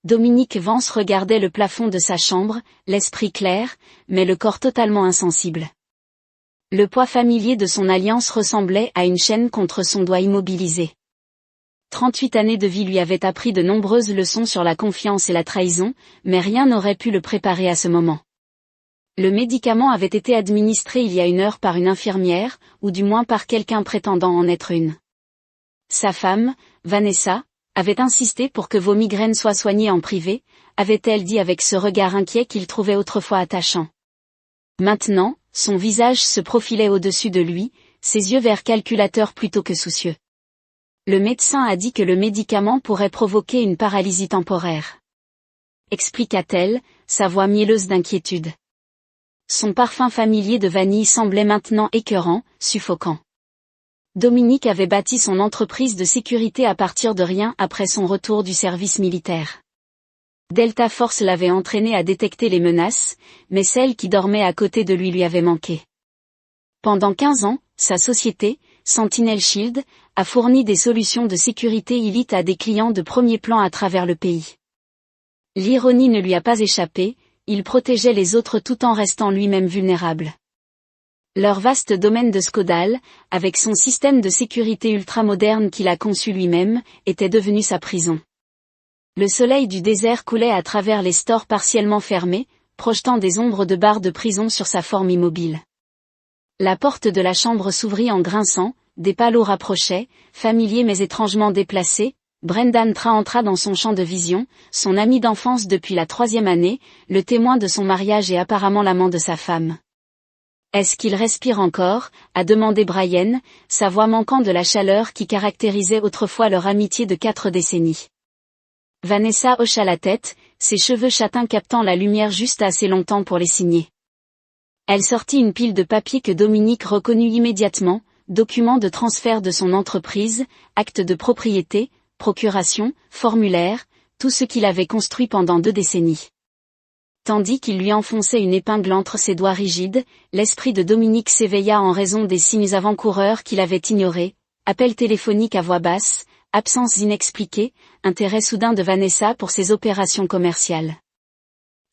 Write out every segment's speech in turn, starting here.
Dominique Vance regardait le plafond de sa chambre, l'esprit clair, mais le corps totalement insensible. Le poids familier de son alliance ressemblait à une chaîne contre son doigt immobilisé. 38 années de vie lui avaient appris de nombreuses leçons sur la confiance et la trahison, mais rien n'aurait pu le préparer à ce moment. Le médicament avait été administré il y a 1 heure par une infirmière, ou du moins par quelqu'un prétendant en être une. Sa femme, Vanessa, avait insisté pour que vos migraines soient soignées en privé, avait-elle dit avec ce regard inquiet qu'il trouvait autrefois attachant. Maintenant, son visage se profilait au-dessus de lui, ses yeux verts calculateurs plutôt que soucieux. Le médecin a dit que le médicament pourrait provoquer une paralysie temporaire. Expliqua-t-elle, sa voix mielleuse d'inquiétude. Son parfum familier de vanille semblait maintenant écœurant, suffocant. Dominique avait bâti son entreprise de sécurité à partir de rien après son retour du service militaire. Delta Force l'avait entraîné à détecter les menaces, mais celle qui dormait à côté de lui avait manqué. Pendant 15 ans, sa société, Sentinel Shield, a fourni des solutions de sécurité élite à des clients de premier plan à travers le pays. L'ironie ne lui a pas échappé, il protégeait les autres tout en restant lui-même vulnérable. Leur vaste domaine de Skodal, avec son système de sécurité ultramoderne qu'il a conçu lui-même, était devenu sa prison. Le soleil du désert coulait à travers les stores partiellement fermés, projetant des ombres de barres de prison sur sa forme immobile. La porte de la chambre s'ouvrit en grinçant, des pas lourds approchaient, familiers mais étrangement déplacés. Brendan entra dans son champ de vision, son ami d'enfance depuis la 3e année, le témoin de son mariage et apparemment l'amant de sa femme. « Est-ce qu'il respire encore ?» a demandé Brian, sa voix manquant de la chaleur qui caractérisait autrefois leur amitié de 4 décennies. Vanessa hocha la tête, ses cheveux châtains captant la lumière juste assez longtemps pour les signer. Elle sortit une pile de papiers que Dominique reconnut immédiatement, documents de transfert de son entreprise, actes de propriété, procuration, formulaire, tout ce qu'il avait construit pendant 2 décennies. Tandis qu'il lui enfonçait une épingle entre ses doigts rigides, l'esprit de Dominique s'éveilla en raison des signes avant-coureurs qu'il avait ignorés, appels téléphoniques à voix basse, absence inexpliquée, intérêt soudain de Vanessa pour ses opérations commerciales.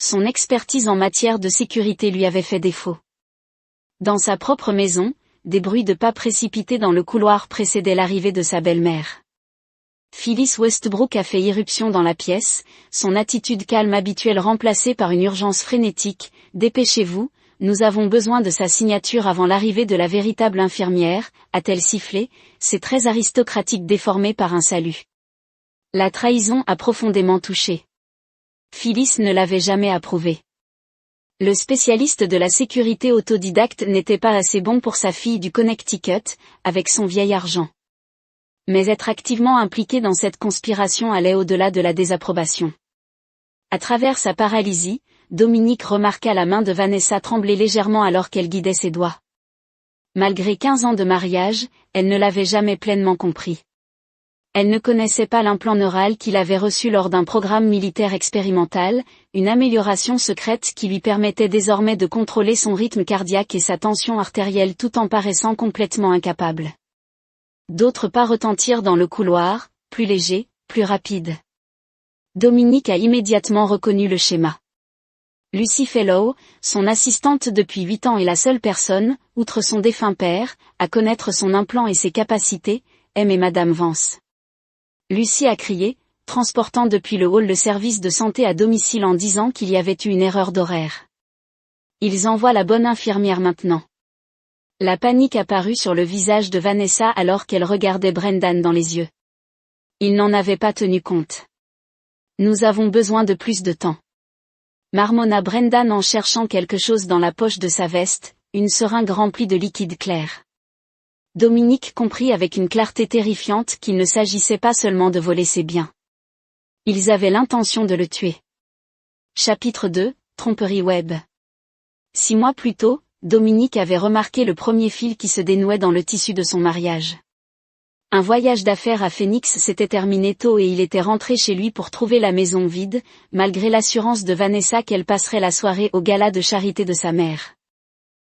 Son expertise en matière de sécurité lui avait fait défaut. Dans sa propre maison, des bruits de pas précipités dans le couloir précédaient l'arrivée de sa belle-mère. Phyllis Westbrook a fait irruption dans la pièce, son attitude calme habituelle remplacée par une urgence frénétique. « Dépêchez-vous, nous avons besoin de sa signature avant l'arrivée de la véritable infirmière », a-t-elle sifflé, ses traits aristocratiques déformés par un salut. La trahison a profondément touché. Phyllis ne l'avait jamais approuvé. Le spécialiste de la sécurité autodidacte n'était pas assez bon pour sa fille du Connecticut, avec son vieil argent. Mais être activement impliqué dans cette conspiration allait au-delà de la désapprobation. À travers sa paralysie, Dominique remarqua la main de Vanessa trembler légèrement alors qu'elle guidait ses doigts. Malgré 15 ans de mariage, elle ne l'avait jamais pleinement compris. Elle ne connaissait pas l'implant neural qu'il avait reçu lors d'un programme militaire expérimental, une amélioration secrète qui lui permettait désormais de contrôler son rythme cardiaque et sa tension artérielle tout en paraissant complètement incapable. D'autres pas retentirent dans le couloir, plus légers, plus rapides. Dominique a immédiatement reconnu le schéma. Lucy Fellow, son assistante depuis 8 ans et la seule personne, outre son défunt père, à connaître son implant et ses capacités, aimait Madame Vance. Lucy a crié, transportant depuis le hall le service de santé à domicile en disant qu'il y avait eu une erreur d'horaire. Ils envoient la bonne infirmière maintenant. La panique apparut sur le visage de Vanessa alors qu'elle regardait Brendan dans les yeux. Il n'en avait pas tenu compte. Nous avons besoin de plus de temps. Marmonna Brendan en cherchant quelque chose dans la poche de sa veste, une seringue remplie de liquide clair. Dominique comprit avec une clarté terrifiante qu'il ne s'agissait pas seulement de voler ses biens. Ils avaient l'intention de le tuer. Chapitre 2, Tromperie web. 6 mois plus tôt, Dominique avait remarqué le premier fil qui se dénouait dans le tissu de son mariage. Un voyage d'affaires à Phoenix s'était terminé tôt et il était rentré chez lui pour trouver la maison vide, malgré l'assurance de Vanessa qu'elle passerait la soirée au gala de charité de sa mère.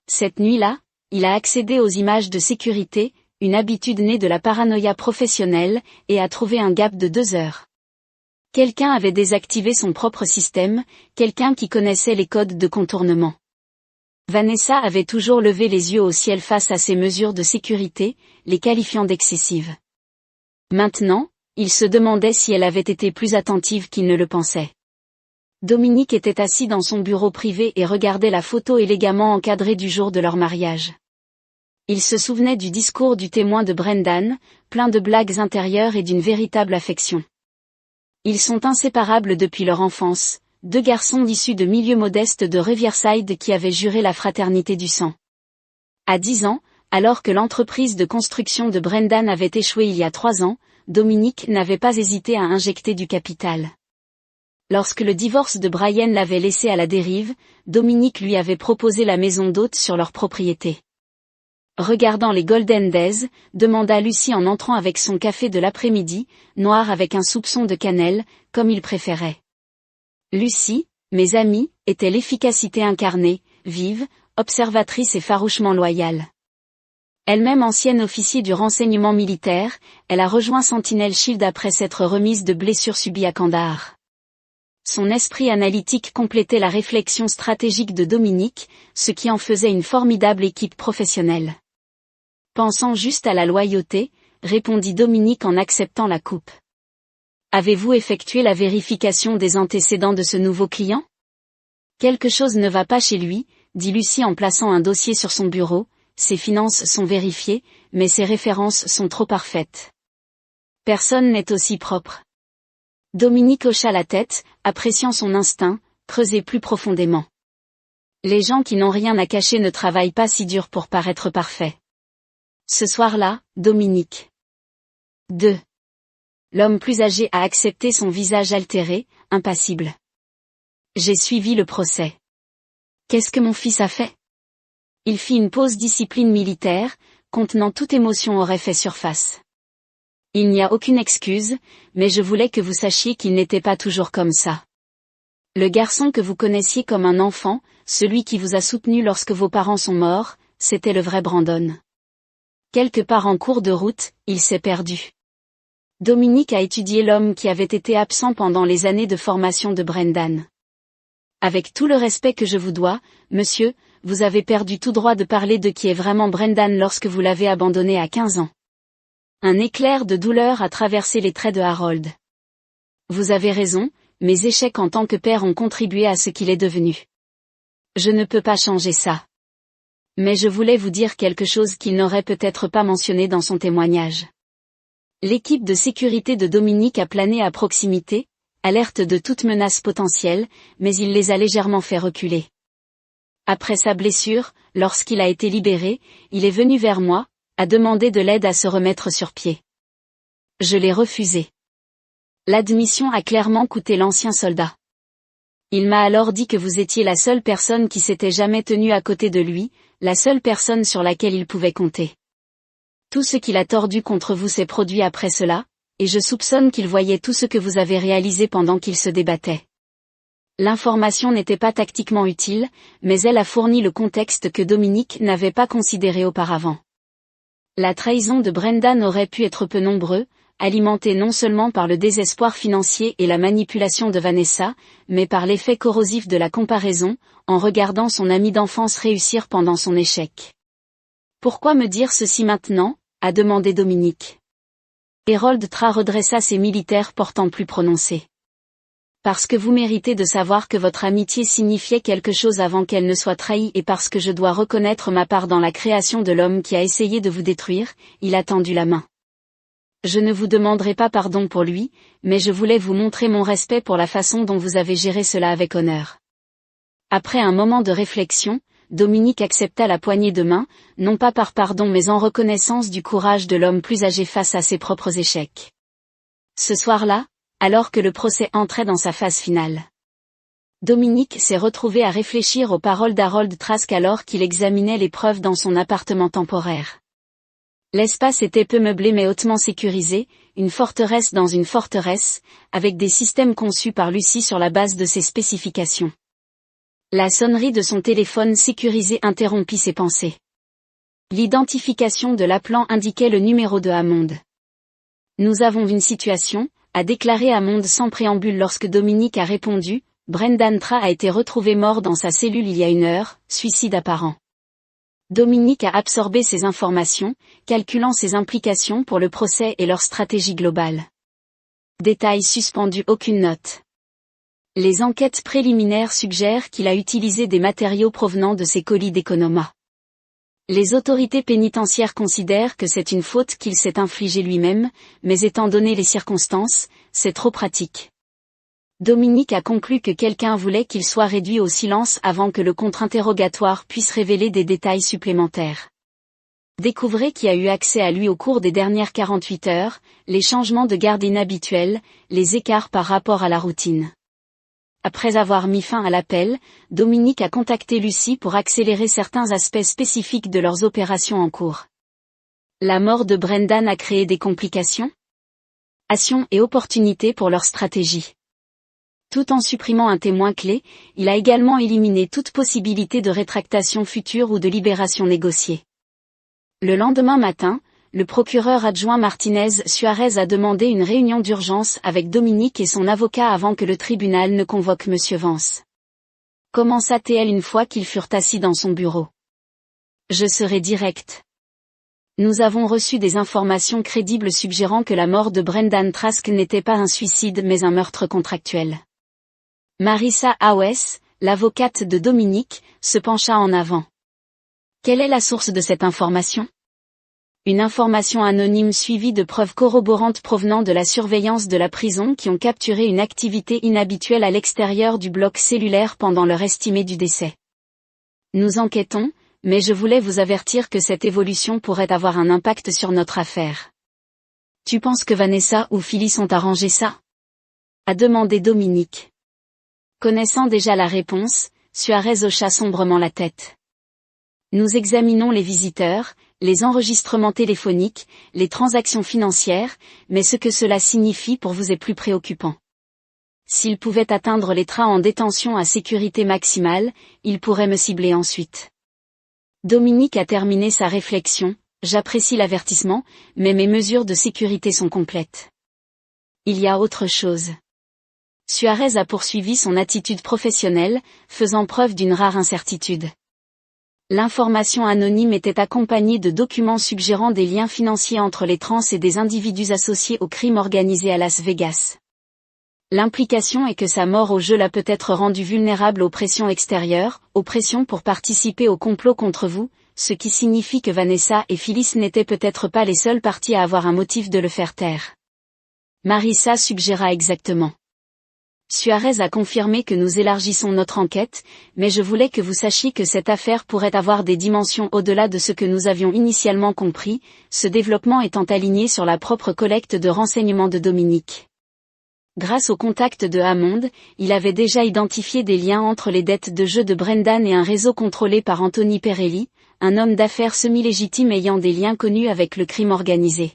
Cette nuit-là, il a accédé aux images de sécurité, une habitude née de la paranoïa professionnelle, et a trouvé un gap de 2 heures. Quelqu'un avait désactivé son propre système, quelqu'un qui connaissait les codes de contournement. Vanessa avait toujours levé les yeux au ciel face à ces mesures de sécurité, les qualifiant d'excessives. Maintenant, il se demandait si elle avait été plus attentive qu'il ne le pensait. Dominique était assis dans son bureau privé et regardait la photo élégamment encadrée du jour de leur mariage. Il se souvenait du discours du témoin de Brendan, plein de blagues intérieures et d'une véritable affection. Ils sont inséparables depuis leur enfance, deux garçons issus de milieux modestes de Riverside qui avaient juré la fraternité du sang. À 10 ans, alors que l'entreprise de construction de Brendan avait échoué il y a 3 ans, Dominique n'avait pas hésité à injecter du capital. Lorsque le divorce de Brian l'avait laissé à la dérive, Dominique lui avait proposé la maison d'hôte sur leur propriété. Regardant les Golden Days, demanda Lucie en entrant avec son café de l'après-midi, noir avec un soupçon de cannelle, comme il préférait. Lucie, mes amis, était l'efficacité incarnée, vive, observatrice et farouchement loyale. Elle-même ancienne officier du renseignement militaire, elle a rejoint Sentinel Shield après s'être remise de blessures subies à Kandahar. Son esprit analytique complétait la réflexion stratégique de Dominique, ce qui en faisait une formidable équipe professionnelle. Pensant juste à la loyauté, répondit Dominique en acceptant la coupe. Avez-vous effectué la vérification des antécédents de ce nouveau client? Quelque chose ne va pas chez lui, dit Lucie en plaçant un dossier sur son bureau, ses finances sont vérifiées, mais ses références sont trop parfaites. Personne n'est aussi propre. Dominique hocha la tête, appréciant son instinct, creuser plus profondément. Les gens qui n'ont rien à cacher ne travaillent pas si dur pour paraître parfaits. Ce soir-là, Dominique. 2. L'homme plus âgé a accepté son visage altéré, impassible. J'ai suivi le procès. Qu'est-ce que mon fils a fait? Il fit une pause discipline militaire, contenant toute émotion aurait fait surface. Il n'y a aucune excuse, mais je voulais que vous sachiez qu'il n'était pas toujours comme ça. Le garçon que vous connaissiez comme un enfant, celui qui vous a soutenu lorsque vos parents sont morts, c'était le vrai Brandon. Quelque part en cours de route, il s'est perdu. Dominique a étudié l'homme qui avait été absent pendant les années de formation de Brendan. Avec tout le respect que je vous dois, monsieur, vous avez perdu tout droit de parler de qui est vraiment Brendan lorsque vous l'avez abandonné à 15 ans. Un éclair de douleur a traversé les traits de Harold. Vous avez raison, mes échecs en tant que père ont contribué à ce qu'il est devenu. Je ne peux pas changer ça. Mais je voulais vous dire quelque chose qu'il n'aurait peut-être pas mentionné dans son témoignage. L'équipe de sécurité de Dominique a plané à proximité, alerte de toute menace potentielle, mais il les a légèrement fait reculer. Après sa blessure, lorsqu'il a été libéré, il est venu vers moi, a demandé de l'aide à se remettre sur pied. Je l'ai refusé. L'admission a clairement coûté l'ancien soldat. Il m'a alors dit que vous étiez la seule personne qui s'était jamais tenue à côté de lui, la seule personne sur laquelle il pouvait compter. Tout ce qu'il a tordu contre vous s'est produit après cela, et je soupçonne qu'il voyait tout ce que vous avez réalisé pendant qu'il se débattait. L'information n'était pas tactiquement utile, mais elle a fourni le contexte que Dominique n'avait pas considéré auparavant. La trahison de Brendan aurait pu être peu nombreux, alimentée non seulement par le désespoir financier et la manipulation de Vanessa, mais par l'effet corrosif de la comparaison, en regardant son ami d'enfance réussir pendant son échec. Pourquoi me dire ceci maintenant? A demandé Dominique. Harold Tra redressa ses militaires portant plus prononcés. Parce que vous méritez de savoir que votre amitié signifiait quelque chose avant qu'elle ne soit trahie et parce que je dois reconnaître ma part dans la création de l'homme qui a essayé de vous détruire, il a tendu la main. Je ne vous demanderai pas pardon pour lui, mais je voulais vous montrer mon respect pour la façon dont vous avez géré cela avec honneur. Après un moment de réflexion, Dominique accepta la poignée de main, non pas par pardon mais en reconnaissance du courage de l'homme plus âgé face à ses propres échecs. Ce soir-là, alors que le procès entrait dans sa phase finale, Dominique s'est retrouvé à réfléchir aux paroles d'Harold Trask alors qu'il examinait les preuves dans son appartement temporaire. L'espace était peu meublé mais hautement sécurisé, une forteresse dans une forteresse, avec des systèmes conçus par Lucie sur la base de ses spécifications. La sonnerie de son téléphone sécurisé interrompit ses pensées. L'identification de l'appelant indiquait le numéro de Hammond. Nous avons une situation, a déclaré à Monde sans préambule lorsque Dominique a répondu « Brendan Tra a été retrouvé mort dans sa cellule il y a 1 heure, suicide apparent ». Dominique a absorbé ces informations, calculant ses implications pour le procès et leur stratégie globale. Détail suspendu, aucune note. Les enquêtes préliminaires suggèrent qu'il a utilisé des matériaux provenant de ses colis d'Economa. Les autorités pénitentiaires considèrent que c'est une faute qu'il s'est infligée lui-même, mais étant donné les circonstances, c'est trop pratique. Dominique a conclu que quelqu'un voulait qu'il soit réduit au silence avant que le contre-interrogatoire puisse révéler des détails supplémentaires. Découvrez qui a eu accès à lui au cours des dernières 48 heures, les changements de garde inhabituels, les écarts par rapport à la routine. Après avoir mis fin à l'appel, Dominique a contacté Lucie pour accélérer certains aspects spécifiques de leurs opérations en cours. La mort de Brendan a créé des complications, et opportunités pour leur stratégie. Tout en supprimant un témoin clé, il a également éliminé toute possibilité de rétractation future ou de libération négociée. Le lendemain matin, le procureur adjoint Martinez Suarez a demandé une réunion d'urgence avec Dominique et son avocat avant que le tribunal ne convoque M. Vance. Commença-t-elle une fois qu'ils furent assis dans son bureau. Je serai direct. Nous avons reçu des informations crédibles suggérant que la mort de Brendan Trask n'était pas un suicide mais un meurtre contractuel. Marissa Hawes, l'avocate de Dominique, se pencha en avant. Quelle est la source de cette information ? Une information anonyme suivie de preuves corroborantes provenant de la surveillance de la prison qui ont capturé une activité inhabituelle à l'extérieur du bloc cellulaire pendant l'heure estimée du décès. Nous enquêtons, mais je voulais vous avertir que cette évolution pourrait avoir un impact sur notre affaire. Tu penses que Vanessa ou Phyllis ont arrangé ça ? A demandé Dominique. Connaissant déjà la réponse, Suarez hocha sombrement la tête. Nous examinons les visiteurs, les enregistrements téléphoniques, les transactions financières, mais ce que cela signifie pour vous est plus préoccupant. S'ils pouvaient atteindre les trains en détention à sécurité maximale, ils pourraient me cibler ensuite. Dominique a terminé sa réflexion, j'apprécie l'avertissement, mais mes mesures de sécurité sont complètes. Il y a autre chose. Suarez a poursuivi son attitude professionnelle, faisant preuve d'une rare incertitude. L'information anonyme était accompagnée de documents suggérant des liens financiers entre les trans et des individus associés au crime organisé à Las Vegas. L'implication est que sa mort au jeu l'a peut-être rendu vulnérable aux pressions extérieures, aux pressions pour participer au complot contre vous, ce qui signifie que Vanessa et Phyllis n'étaient peut-être pas les seules parties à avoir un motif de le faire taire. Marissa suggéra exactement. Suarez a confirmé que nous élargissons notre enquête, mais je voulais que vous sachiez que cette affaire pourrait avoir des dimensions au-delà de ce que nous avions initialement compris, ce développement étant aligné sur la propre collecte de renseignements de Dominique. Grâce au contact de Hammond, il avait déjà identifié des liens entre les dettes de jeu de Brendan et un réseau contrôlé par Anthony Perelli, un homme d'affaires semi-légitime ayant des liens connus avec le crime organisé.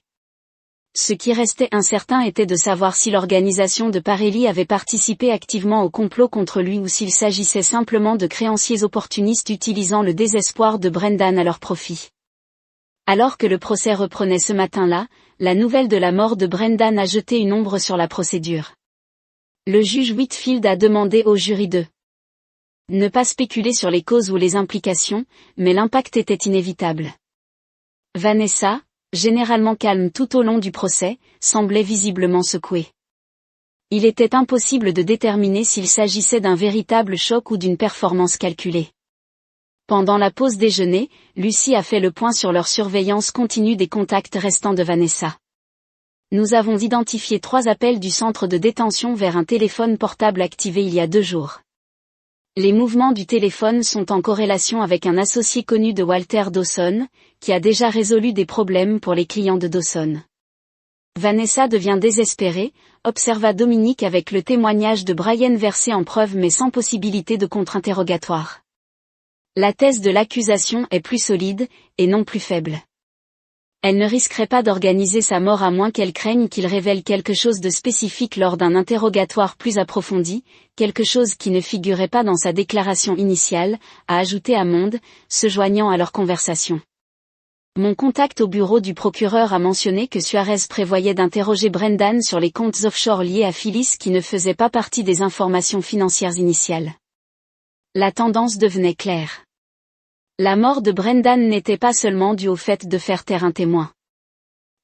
Ce qui restait incertain était de savoir si l'organisation de Perelli avait participé activement au complot contre lui ou s'il s'agissait simplement de créanciers opportunistes utilisant le désespoir de Brendan à leur profit. Alors que le procès reprenait ce matin-là, la nouvelle de la mort de Brendan a jeté une ombre sur la procédure. Le juge Whitfield a demandé au jury de ne pas spéculer sur les causes ou les implications, mais l'impact était inévitable. Vanessa, généralement calme tout au long du procès, semblait visiblement secouée. Il était impossible de déterminer s'il s'agissait d'un véritable choc ou d'une performance calculée. Pendant la pause déjeuner, Lucie a fait le point sur leur surveillance continue des contacts restants de Vanessa. Nous avons identifié 3 appels du centre de détention vers un téléphone portable activé il y a 2 jours. Les mouvements du téléphone sont en corrélation avec un associé connu de Walter Dawson, qui a déjà résolu des problèmes pour les clients de Dawson. Vanessa devient désespérée, observa Dominique avec le témoignage de Brian versé en preuve mais sans possibilité de contre-interrogatoire. La thèse de l'accusation est plus solide, et non plus faible. Elle ne risquerait pas d'organiser sa mort à moins qu'elle craigne qu'il révèle quelque chose de spécifique lors d'un interrogatoire plus approfondi, quelque chose qui ne figurait pas dans sa déclaration initiale, a ajouté Hammond, se joignant à leur conversation. Mon contact au bureau du procureur a mentionné que Suarez prévoyait d'interroger Brendan sur les comptes offshore liés à Phyllis qui ne faisaient pas partie des informations financières initiales. La tendance devenait claire. La mort de Brendan n'était pas seulement due au fait de faire taire un témoin.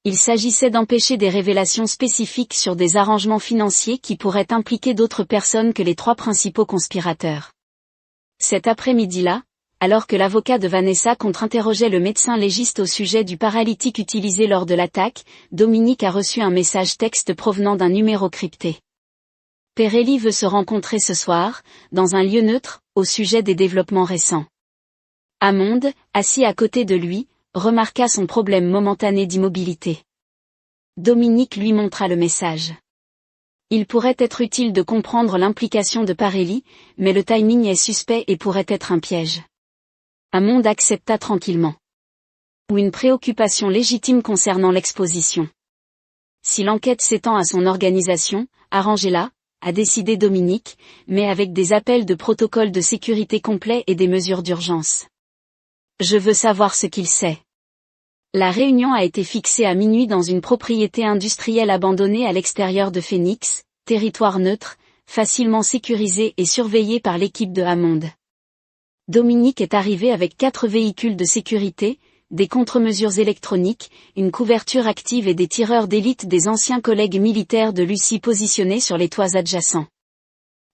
Il s'agissait d'empêcher des révélations spécifiques sur des arrangements financiers qui pourraient impliquer d'autres personnes que les 3 principaux conspirateurs. Cet après-midi-là, alors que l'avocat de Vanessa contre-interrogeait le médecin légiste au sujet du paralytique utilisé lors de l'attaque, Dominique a reçu un message texte provenant d'un numéro crypté. Perelli veut se rencontrer ce soir, dans un lieu neutre, au sujet des développements récents. Hammond, assis à côté de lui, remarqua son problème momentané d'immobilité. Dominique lui montra le message. Il pourrait être utile de comprendre l'implication de Perelli, mais le timing est suspect et pourrait être un piège. Hammond accepta tranquillement. Ou une préoccupation légitime concernant l'exposition. Si l'enquête s'étend à son organisation, arrangez-la, a décidé Dominique, mais avec des appels de protocole de sécurité complets et des mesures d'urgence. Je veux savoir ce qu'il sait. La réunion a été fixée à minuit dans une propriété industrielle abandonnée à l'extérieur de Phoenix, territoire neutre, facilement sécurisé et surveillé par l'équipe de Hammond. Dominique est arrivé avec 4 véhicules de sécurité, des contre-mesures électroniques, une couverture active et des tireurs d'élite des anciens collègues militaires de Lucie positionnés sur les toits adjacents.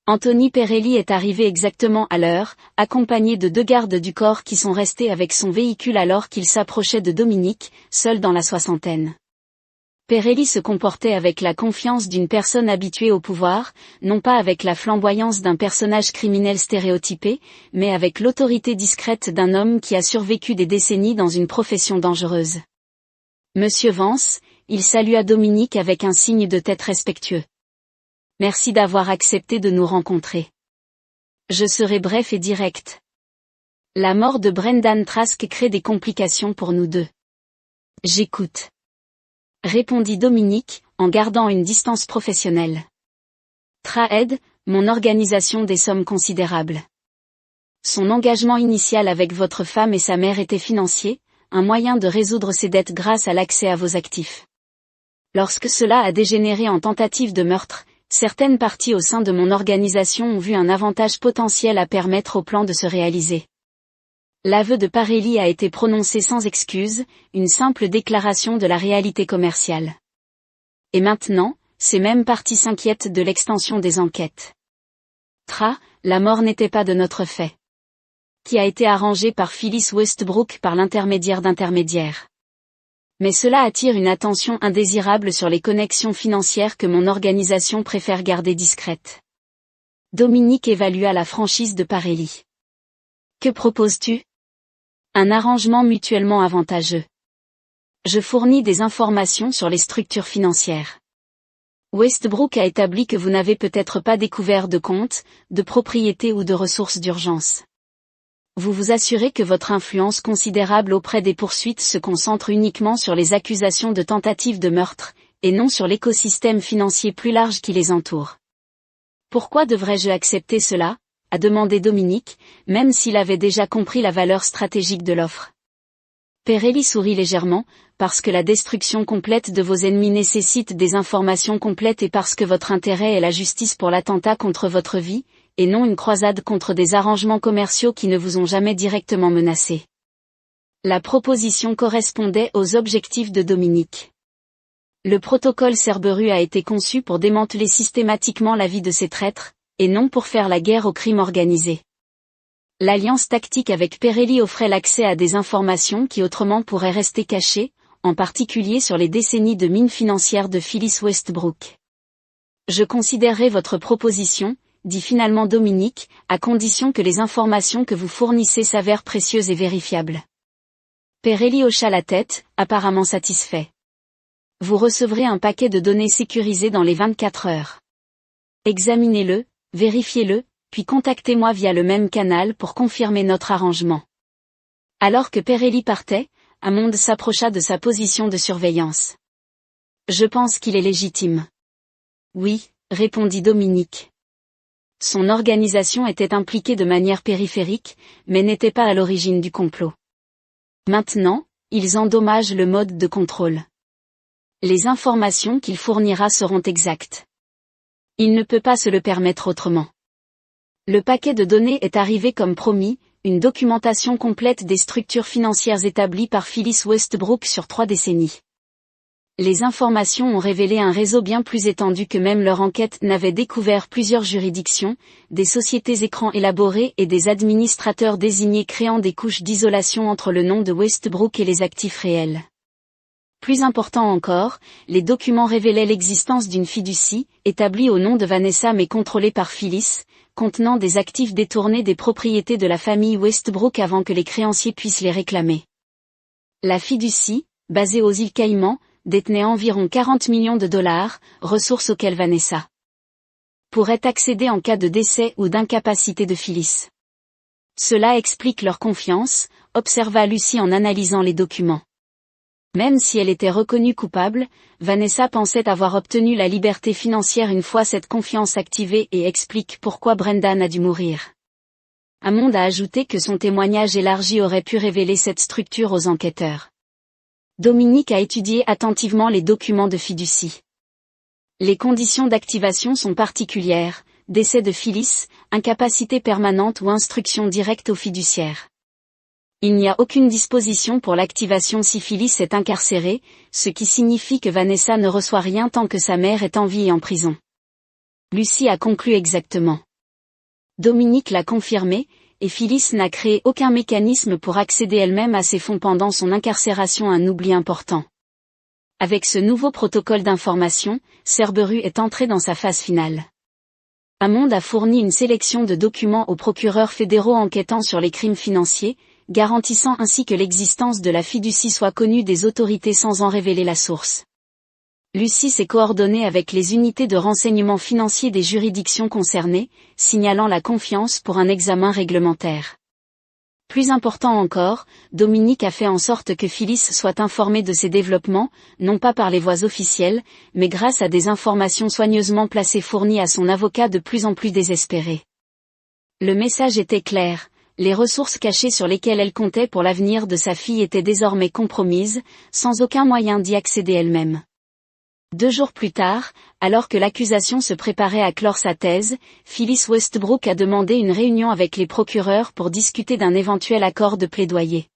Anthony Perelli est arrivé exactement à l'heure, accompagné de 2 gardes du corps qui sont restés avec son véhicule alors qu'il s'approchait de Dominique, seul dans la soixantaine. Perelli se comportait avec la confiance d'une personne habituée au pouvoir, non pas avec la flamboyance d'un personnage criminel stéréotypé, mais avec l'autorité discrète d'un homme qui a survécu des décennies dans une profession dangereuse. Monsieur Vance, il salua Dominique avec un signe de tête respectueux. Merci d'avoir accepté de nous rencontrer. Je serai bref et direct. La mort de Brendan Trask crée des complications pour nous deux. J'écoute. Répondit Dominique, en gardant une distance professionnelle. Traed, mon organisation des sommes considérables. Son engagement initial avec votre femme et sa mère était financier, un moyen de résoudre ses dettes grâce à l'accès à vos actifs. Lorsque cela a dégénéré en tentative de meurtre, certaines parties au sein de mon organisation ont vu un avantage potentiel à permettre au plan de se réaliser. L'aveu de Perelli a été prononcé sans excuse, une simple déclaration de la réalité commerciale. Et maintenant, ces mêmes parties s'inquiètent de l'extension des enquêtes. La mort n'était pas de notre fait. Qui a été arrangée par Phyllis Westbrook par l'intermédiaire d'intermédiaires. Mais cela attire une attention indésirable sur les connexions financières que mon organisation préfère garder discrètes. Dominique évalua la franchise de Perelli. Que proposes-tu ? Un arrangement mutuellement avantageux. Je fournis des informations sur les structures financières. Westbrook a établi que vous n'avez peut-être pas découvert de compte, de propriété ou de ressources d'urgence. Vous vous assurez que votre influence considérable auprès des poursuites se concentre uniquement sur les accusations de tentative de meurtre, et non sur l'écosystème financier plus large qui les entoure. Pourquoi devrais-je accepter cela ? A demandé Dominique, même s'il avait déjà compris la valeur stratégique de l'offre. Perelli sourit légèrement, parce que la destruction complète de vos ennemis nécessite des informations complètes et parce que votre intérêt est la justice pour l'attentat contre votre vie, et non une croisade contre des arrangements commerciaux qui ne vous ont jamais directement menacé. La proposition correspondait aux objectifs de Dominique. Le protocole Cerberus a été conçu pour démanteler systématiquement la vie de ces traîtres, et non pour faire la guerre au crime organisé. L'alliance tactique avec Perelli offrait l'accès à des informations qui autrement pourraient rester cachées, en particulier sur les décennies de mines financières de Phyllis Westbrook. Je considérerai votre proposition, dit finalement Dominique, à condition que les informations que vous fournissez s'avèrent précieuses et vérifiables. Perelli hocha la tête, apparemment satisfait. Vous recevrez un paquet de données sécurisées dans les 24 heures. Examinez-le, vérifiez-le, puis contactez-moi via le même canal pour confirmer notre arrangement. Alors que Perelli partait, Hammond s'approcha de sa position de surveillance. Je pense qu'il est légitime. Oui, répondit Dominique. Son organisation était impliquée de manière périphérique, mais n'était pas à l'origine du complot. Maintenant, ils endommagent le mode de contrôle. Les informations qu'il fournira seront exactes. Il ne peut pas se le permettre autrement. Le paquet de données est arrivé comme promis, une documentation complète des structures financières établies par Phyllis Westbrook sur 3 décennies. Les informations ont révélé un réseau bien plus étendu que même leur enquête n'avait découvert, plusieurs juridictions, des sociétés écrans élaborées et des administrateurs désignés, créant des couches d'isolation entre le nom de Westbrook et les actifs réels. Plus important encore, les documents révélaient l'existence d'une fiducie, établie au nom de Vanessa mais contrôlée par Phyllis, contenant des actifs détournés des propriétés de la famille Westbrook avant que les créanciers puissent les réclamer. La fiducie, basée aux îles Caïmans, détenait environ 40 millions de dollars, ressources auxquelles Vanessa pourrait accéder en cas de décès ou d'incapacité de Phyllis. Cela explique leur confiance, observa Lucy en analysant les documents. Même si elle était reconnue coupable, Vanessa pensait avoir obtenu la liberté financière une fois cette confiance activée et explique pourquoi Brendan a dû mourir. Hammond a ajouté que son témoignage élargi aurait pu révéler cette structure aux enquêteurs. Dominique a étudié attentivement les documents de fiducie. Les conditions d'activation sont particulières, décès de Phyllis, incapacité permanente ou instruction directe aux fiduciaires. Il n'y a aucune disposition pour l'activation si Phyllis est incarcérée, ce qui signifie que Vanessa ne reçoit rien tant que sa mère est en vie et en prison. Lucy a conclu exactement. Dominique l'a confirmé, et Phyllis n'a créé aucun mécanisme pour accéder elle-même à ses fonds pendant son incarcération, un oubli important. Avec ce nouveau protocole d'information, Cerberus est entré dans sa phase finale. Hammond a fourni une sélection de documents aux procureurs fédéraux enquêtant sur les crimes financiers, garantissant ainsi que l'existence de la fiducie soit connue des autorités sans en révéler la source. Lucy s'est coordonnée avec les unités de renseignement financier des juridictions concernées, signalant la confiance pour un examen réglementaire. Plus important encore, Dominique a fait en sorte que Phyllis soit informée de ces développements, non pas par les voies officielles, mais grâce à des informations soigneusement placées fournies à son avocat de plus en plus désespéré. Le message était clair, les ressources cachées sur lesquelles elle comptait pour l'avenir de sa fille étaient désormais compromises, sans aucun moyen d'y accéder elle-même. 2 jours plus tard, alors que l'accusation se préparait à clore sa thèse, Phyllis Westbrook a demandé une réunion avec les procureurs pour discuter d'un éventuel accord de plaidoyer.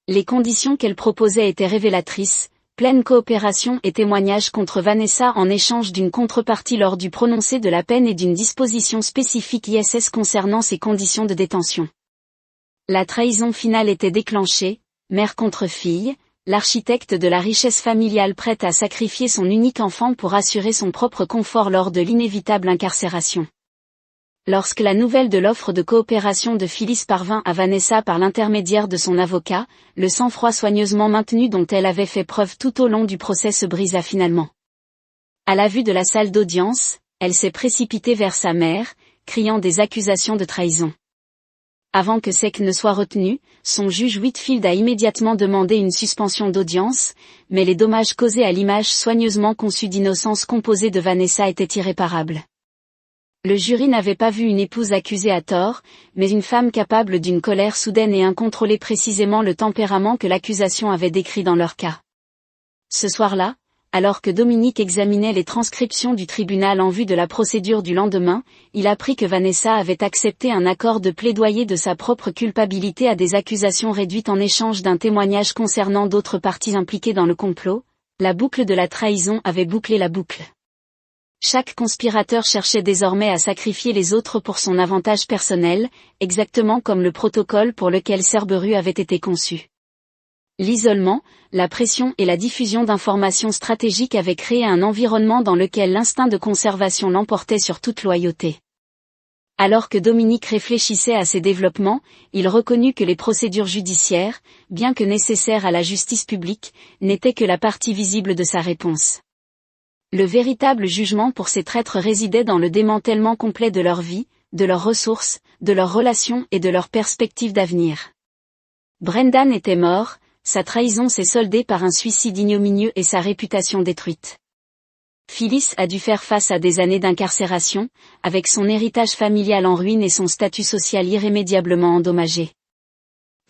Les conditions qu'elle proposait étaient révélatrices, pleine coopération et témoignage contre Vanessa en échange d'une contrepartie lors du prononcé de la peine et d'une disposition spécifique ISS concernant ses conditions de détention. La trahison finale était déclenchée, mère contre fille, l'architecte de la richesse familiale prête à sacrifier son unique enfant pour assurer son propre confort lors de l'inévitable incarcération. Lorsque la nouvelle de l'offre de coopération de Phyllis parvint à Vanessa par l'intermédiaire de son avocat, le sang-froid soigneusement maintenu dont elle avait fait preuve tout au long du procès se brisa finalement. À la vue de la salle d'audience, elle s'est précipitée vers sa mère, criant des accusations de trahison. Avant que Sec ne soit retenu, son juge Whitfield a immédiatement demandé une suspension d'audience, mais les dommages causés à l'image soigneusement conçue d'innocence composée de Vanessa étaient irréparables. Le jury n'avait pas vu une épouse accusée à tort, mais une femme capable d'une colère soudaine et incontrôlée, précisément le tempérament que l'accusation avait décrit dans leur cas. Ce soir-là, alors que Dominique examinait les transcriptions du tribunal en vue de la procédure du lendemain, il apprit que Vanessa avait accepté un accord de plaidoyer de sa propre culpabilité à des accusations réduites en échange d'un témoignage concernant d'autres parties impliquées dans le complot. La boucle de la trahison avait bouclé la boucle. Chaque conspirateur cherchait désormais à sacrifier les autres pour son avantage personnel, exactement comme le protocole pour lequel Cerberus avait été conçu. L'isolement, la pression et la diffusion d'informations stratégiques avaient créé un environnement dans lequel l'instinct de conservation l'emportait sur toute loyauté. Alors que Dominique réfléchissait à ces développements, il reconnut que les procédures judiciaires, bien que nécessaires à la justice publique, n'étaient que la partie visible de sa réponse. Le véritable jugement pour ces traîtres résidait dans le démantèlement complet de leur vie, de leurs ressources, de leurs relations et de leurs perspectives d'avenir. Brendan était mort, sa trahison s'est soldée par un suicide ignominieux et sa réputation détruite. Phyllis a dû faire face à des années d'incarcération, avec son héritage familial en ruine et son statut social irrémédiablement endommagé.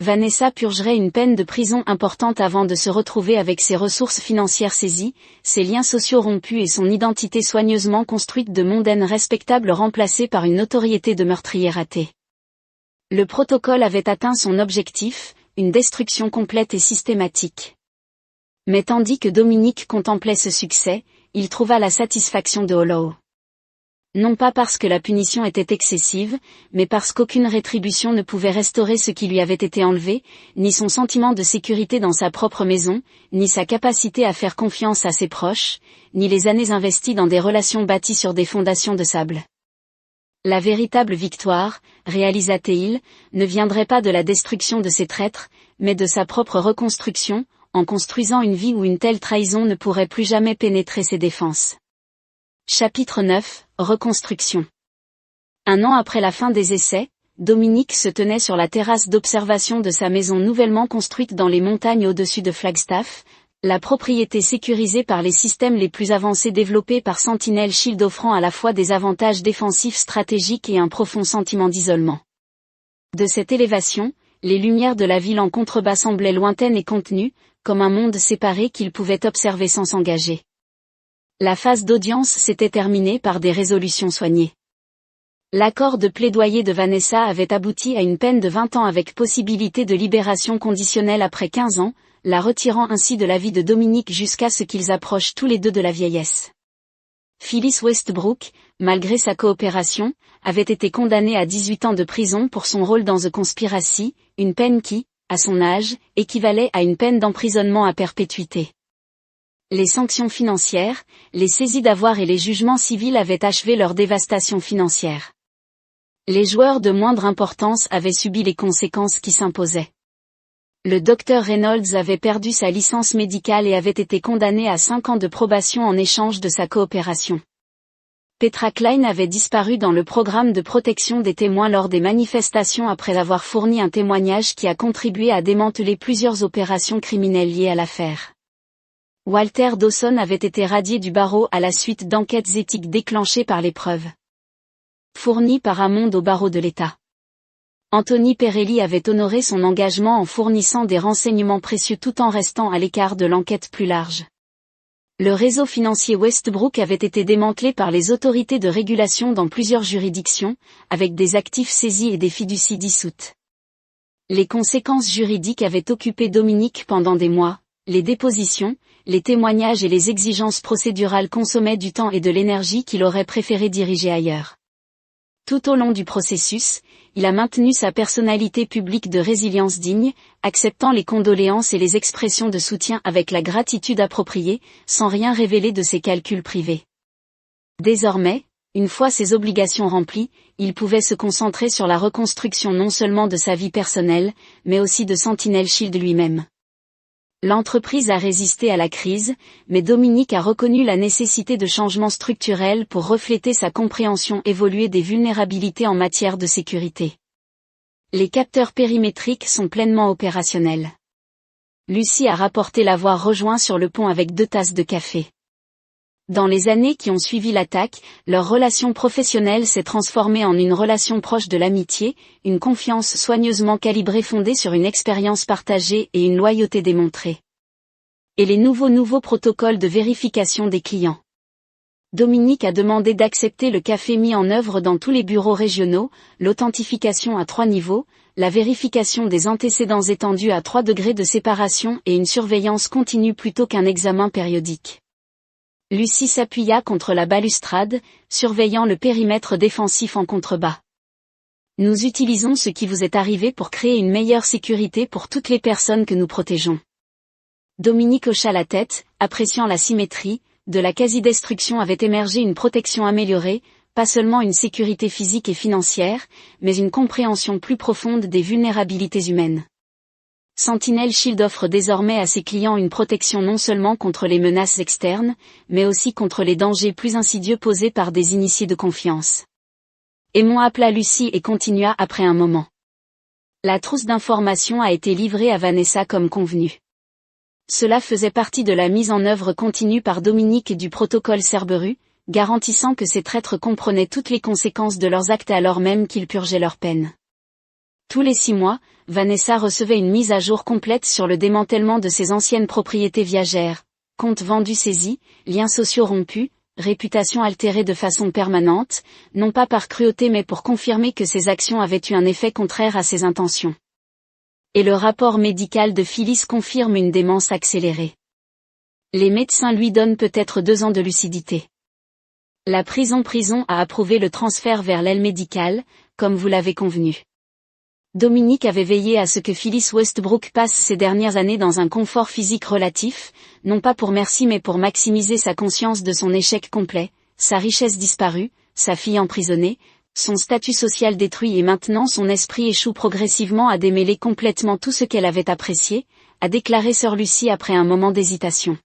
Vanessa purgerait une peine de prison importante avant de se retrouver avec ses ressources financières saisies, ses liens sociaux rompus et son identité soigneusement construite de mondaine respectable remplacée par une notoriété de meurtrier raté. Le protocole avait atteint son objectif, une destruction complète et systématique. Mais tandis que Dominique contemplait ce succès, il trouva la satisfaction de Hollow. Non pas parce que la punition était excessive, mais parce qu'aucune rétribution ne pouvait restaurer ce qui lui avait été enlevé, ni son sentiment de sécurité dans sa propre maison, ni sa capacité à faire confiance à ses proches, ni les années investies dans des relations bâties sur des fondations de sable. La véritable victoire, réalisa Théil, ne viendrait pas de la destruction de ses traîtres, mais de sa propre reconstruction, en construisant une vie où une telle trahison ne pourrait plus jamais pénétrer ses défenses. Chapitre 9, Reconstruction. 1 an après la fin des essais, Dominique se tenait sur la terrasse d'observation de sa maison nouvellement construite dans les montagnes au-dessus de Flagstaff, la propriété sécurisée par les systèmes les plus avancés développés par Sentinel Shield offrant à la fois des avantages défensifs stratégiques et un profond sentiment d'isolement. De cette élévation, les lumières de la ville en contrebas semblaient lointaines et contenues, comme un monde séparé qu'il pouvait observer sans s'engager. La phase d'audience s'était terminée par des résolutions soignées. L'accord de plaidoyer de Vanessa avait abouti à une peine de 20 ans avec possibilité de libération conditionnelle après 15 ans, la retirant ainsi de la vie de Dominique jusqu'à ce qu'ils approchent tous les deux de la vieillesse. Phyllis Westbrook, malgré sa coopération, avait été condamnée à 18 ans de prison pour son rôle dans The Conspiracy, une peine qui, à son âge, équivalait à une peine d'emprisonnement à perpétuité. Les sanctions financières, les saisies d'avoirs et les jugements civils avaient achevé leur dévastation financière. Les joueurs de moindre importance avaient subi les conséquences qui s'imposaient. Le docteur Reynolds avait perdu sa licence médicale et avait été condamné à 5 ans de probation en échange de sa coopération. Petra Klein avait disparu dans le programme de protection des témoins lors des manifestations après avoir fourni un témoignage qui a contribué à démanteler plusieurs opérations criminelles liées à l'affaire. Walter Dawson avait été radié du barreau à la suite d'enquêtes éthiques déclenchées par les preuves fournies par Hammond au barreau de l'État. Anthony Perelli avait honoré son engagement en fournissant des renseignements précieux tout en restant à l'écart de l'enquête plus large. Le réseau financier Westbrook avait été démantelé par les autorités de régulation dans plusieurs juridictions, avec des actifs saisis et des fiducies dissoutes. Les conséquences juridiques avaient occupé Dominique pendant des mois, les dépositions, les témoignages et les exigences procédurales consommaient du temps et de l'énergie qu'il aurait préféré diriger ailleurs. Tout au long du processus, il a maintenu sa personnalité publique de résilience digne, acceptant les condoléances et les expressions de soutien avec la gratitude appropriée, sans rien révéler de ses calculs privés. Désormais, une fois ses obligations remplies, il pouvait se concentrer sur la reconstruction non seulement de sa vie personnelle, mais aussi de Sentinel Shield lui-même. L'entreprise a résisté à la crise, mais Dominique a reconnu la nécessité de changements structurels pour refléter sa compréhension évoluée des vulnérabilités en matière de sécurité. Les capteurs périmétriques sont pleinement opérationnels. Lucie a rapporté l'avoir rejoint sur le pont avec 2 tasses de café. Dans les années qui ont suivi l'attaque, leur relation professionnelle s'est transformée en une relation proche de l'amitié, une confiance soigneusement calibrée fondée sur une expérience partagée et une loyauté démontrée. Et les nouveaux protocoles de vérification des clients. Dominique a demandé d'accepter le café mis en œuvre dans tous les bureaux régionaux, l'authentification à 3 niveaux, la vérification des antécédents étendus à 3 degrés de séparation et une surveillance continue plutôt qu'un examen périodique. Lucie s'appuya contre la balustrade, surveillant le périmètre défensif en contrebas. Nous utilisons ce qui vous est arrivé pour créer une meilleure sécurité pour toutes les personnes que nous protégeons. Dominique hocha la tête, appréciant la symétrie, de la quasi-destruction avait émergé une protection améliorée, pas seulement une sécurité physique et financière, mais une compréhension plus profonde des vulnérabilités humaines. Sentinel Shield offre désormais à ses clients une protection non seulement contre les menaces externes, mais aussi contre les dangers plus insidieux posés par des initiés de confiance. Aimon appela Lucie et continua après un moment. La trousse d'informations a été livrée à Vanessa comme convenu. Cela faisait partie de la mise en œuvre continue par Dominique du protocole Cerberus, garantissant que ces traîtres comprenaient toutes les conséquences de leurs actes alors même qu'ils purgeaient leur peine. Tous les 6 mois, Vanessa recevait une mise à jour complète sur le démantèlement de ses anciennes propriétés viagères, comptes vendus saisis, liens sociaux rompus, réputation altérée de façon permanente, non pas par cruauté mais pour confirmer que ses actions avaient eu un effet contraire à ses intentions. Et le rapport médical de Phyllis confirme une démence accélérée. Les médecins lui donnent peut-être 2 ans de lucidité. La prison a approuvé le transfert vers l'aile médicale, comme vous l'avez convenu. Dominique avait veillé à ce que Phyllis Westbrook passe ces dernières années dans un confort physique relatif, non pas pour merci mais pour maximiser sa conscience de son échec complet, sa richesse disparue, sa fille emprisonnée, son statut social détruit et maintenant son esprit échoue progressivement à démêler complètement tout ce qu'elle avait apprécié, a déclaré sœur Lucie après un moment d'hésitation.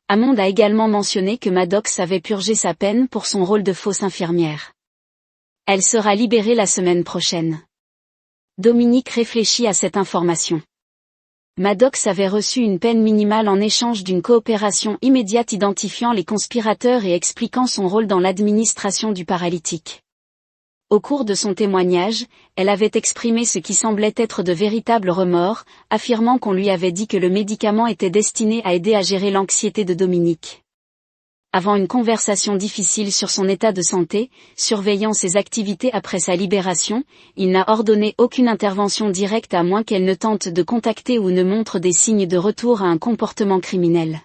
Hammond a également mentionné que Maddox avait purgé sa peine pour son rôle de fausse infirmière. Elle sera libérée la semaine prochaine. Dominique réfléchit à cette information. Maddox avait reçu une peine minimale en échange d'une coopération immédiate identifiant les conspirateurs et expliquant son rôle dans l'administration du paralytique. Au cours de son témoignage, elle avait exprimé ce qui semblait être de véritables remords, affirmant qu'on lui avait dit que le médicament était destiné à aider à gérer l'anxiété de Dominique. Avant une conversation difficile sur son état de santé, surveillant ses activités après sa libération, il n'a ordonné aucune intervention directe à moins qu'elle ne tente de contacter ou ne montre des signes de retour à un comportement criminel.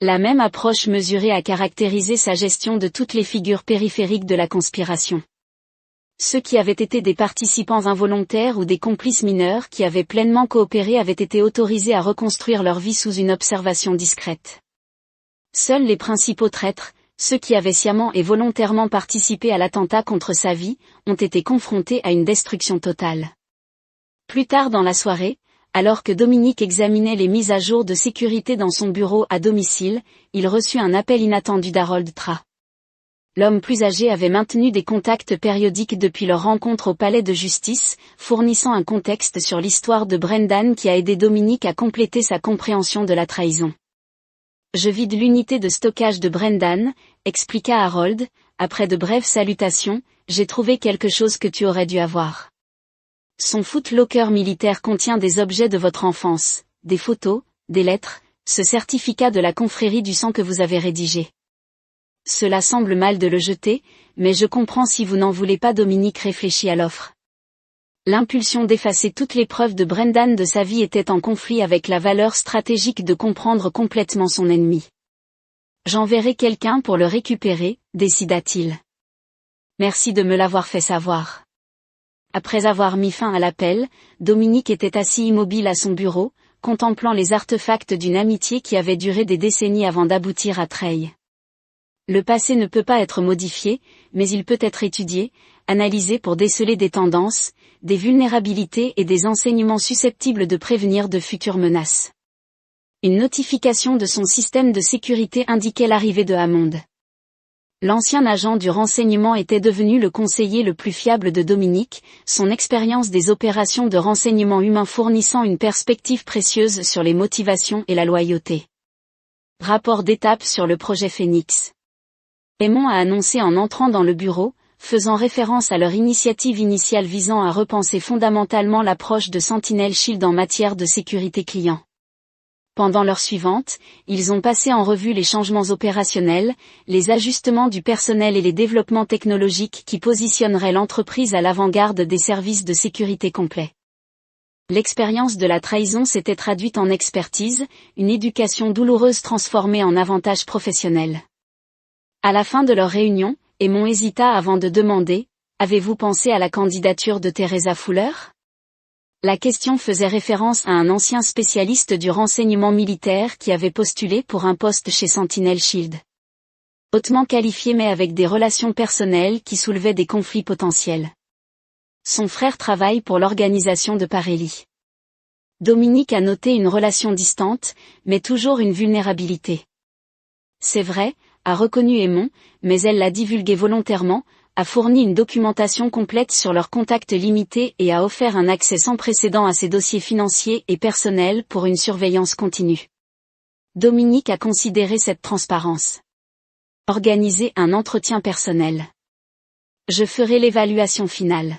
La même approche mesurée a caractérisé sa gestion de toutes les figures périphériques de la conspiration. Ceux qui avaient été des participants involontaires ou des complices mineurs qui avaient pleinement coopéré avaient été autorisés à reconstruire leur vie sous une observation discrète. Seuls les principaux traîtres, ceux qui avaient sciemment et volontairement participé à l'attentat contre sa vie, ont été confrontés à une destruction totale. Plus tard dans la soirée, alors que Dominique examinait les mises à jour de sécurité dans son bureau à domicile, il reçut un appel inattendu d'Harold Tra. L'homme plus âgé avait maintenu des contacts périodiques depuis leur rencontre au palais de justice, fournissant un contexte sur l'histoire de Brendan qui a aidé Dominique à compléter sa compréhension de la trahison. Je vide l'unité de stockage de Brendan, expliqua Harold, après de brèves salutations, j'ai trouvé quelque chose que tu aurais dû avoir. Son footlocker militaire contient des objets de votre enfance, des photos, des lettres, ce certificat de la confrérie du sang que vous avez rédigé. Cela semble mal de le jeter, mais je comprends si vous n'en voulez pas. Dominique réfléchit à l'offre. L'impulsion d'effacer toutes les preuves de Brendan de sa vie était en conflit avec la valeur stratégique de comprendre complètement son ennemi. J'enverrai quelqu'un pour le récupérer, décida-t-il. Merci de me l'avoir fait savoir. Après avoir mis fin à l'appel, Dominique était assis immobile à son bureau, contemplant les artefacts d'une amitié qui avait duré des décennies avant d'aboutir à Trey. Le passé ne peut pas être modifié, mais il peut être étudié, analysé pour déceler des tendances, des vulnérabilités et des enseignements susceptibles de prévenir de futures menaces. Une notification de son système de sécurité indiquait l'arrivée de Hammond. L'ancien agent du renseignement était devenu le conseiller le plus fiable de Dominique, son expérience des opérations de renseignement humain fournissant une perspective précieuse sur les motivations et la loyauté. Rapport d'étape sur le projet Phoenix. Aymon a annoncé en entrant dans le bureau, faisant référence à leur initiative initiale visant à repenser fondamentalement l'approche de Sentinel Shield en matière de sécurité client. Pendant l'heure suivante, ils ont passé en revue les changements opérationnels, les ajustements du personnel et les développements technologiques qui positionneraient l'entreprise à l'avant-garde des services de sécurité complets. L'expérience de la trahison s'était traduite en expertise, une éducation douloureuse transformée en avantage professionnel. À la fin de leur réunion, Aymon hésita avant de demander « Avez-vous pensé à la candidature de Teresa Fuller ?» La question faisait référence à un ancien spécialiste du renseignement militaire qui avait postulé pour un poste chez Sentinel Shield. Hautement qualifié mais avec des relations personnelles qui soulevaient des conflits potentiels. Son frère travaille pour l'organisation de Parelli. Dominique a noté une relation distante, mais toujours une vulnérabilité. C'est vrai, a reconnu Aymon, mais elle l'a divulgué volontairement, a fourni une documentation complète sur leurs contacts limités et a offert un accès sans précédent à ses dossiers financiers et personnels pour une surveillance continue. Dominique a considéré cette transparence. Organiser un entretien personnel. Je ferai l'évaluation finale.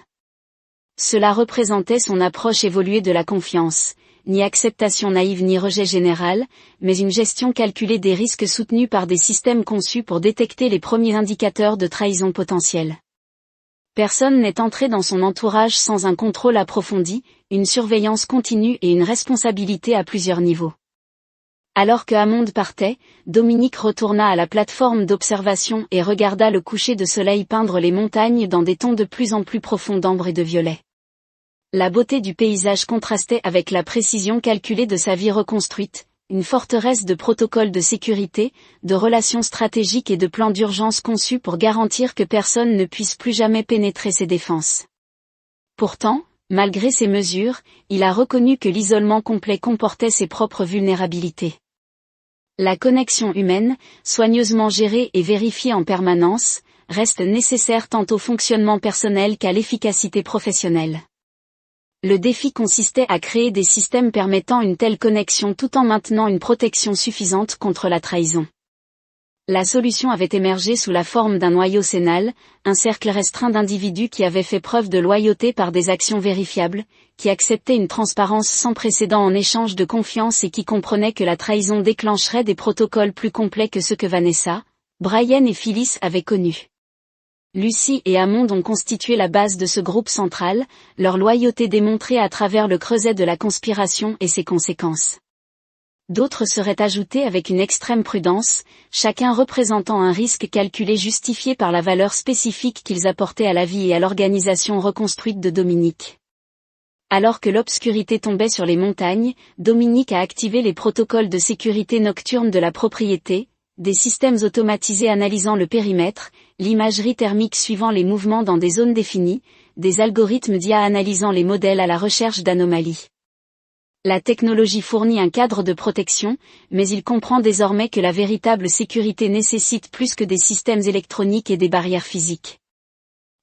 Cela représentait son approche évoluée de la confiance, ni acceptation naïve ni rejet général, mais une gestion calculée des risques soutenus par des systèmes conçus pour détecter les premiers indicateurs de trahison potentielle. Personne n'est entré dans son entourage sans un contrôle approfondi, une surveillance continue et une responsabilité à plusieurs niveaux. Alors que Hammond partait, Dominique retourna à la plateforme d'observation et regarda le coucher de soleil peindre les montagnes dans des tons de plus en plus profonds d'ambre et de violet. La beauté du paysage contrastait avec la précision calculée de sa vie reconstruite, une forteresse de protocoles de sécurité, de relations stratégiques et de plans d'urgence conçus pour garantir que personne ne puisse plus jamais pénétrer ses défenses. Pourtant, malgré ces mesures, il a reconnu que l'isolement complet comportait ses propres vulnérabilités. La connexion humaine, soigneusement gérée et vérifiée en permanence, reste nécessaire tant au fonctionnement personnel qu'à l'efficacité professionnelle. Le défi consistait à créer des systèmes permettant une telle connexion tout en maintenant une protection suffisante contre la trahison. La solution avait émergé sous la forme d'un noyau cénal, un cercle restreint d'individus qui avaient fait preuve de loyauté par des actions vérifiables, qui acceptaient une transparence sans précédent en échange de confiance et qui comprenaient que la trahison déclencherait des protocoles plus complets que ceux que Vanessa, Brian et Phyllis avaient connus. Lucy et Hammond ont constitué la base de ce groupe central, leur loyauté démontrée à travers le creuset de la conspiration et ses conséquences. D'autres seraient ajoutés avec une extrême prudence, chacun représentant un risque calculé justifié par la valeur spécifique qu'ils apportaient à la vie et à l'organisation reconstruite de Dominique. Alors que l'obscurité tombait sur les montagnes, Dominique a activé les protocoles de sécurité nocturne de la propriété, des systèmes automatisés analysant le périmètre, l'imagerie thermique suivant les mouvements dans des zones définies, des algorithmes d'IA analysant les modèles à la recherche d'anomalies. La technologie fournit un cadre de protection, mais il comprend désormais que la véritable sécurité nécessite plus que des systèmes électroniques et des barrières physiques.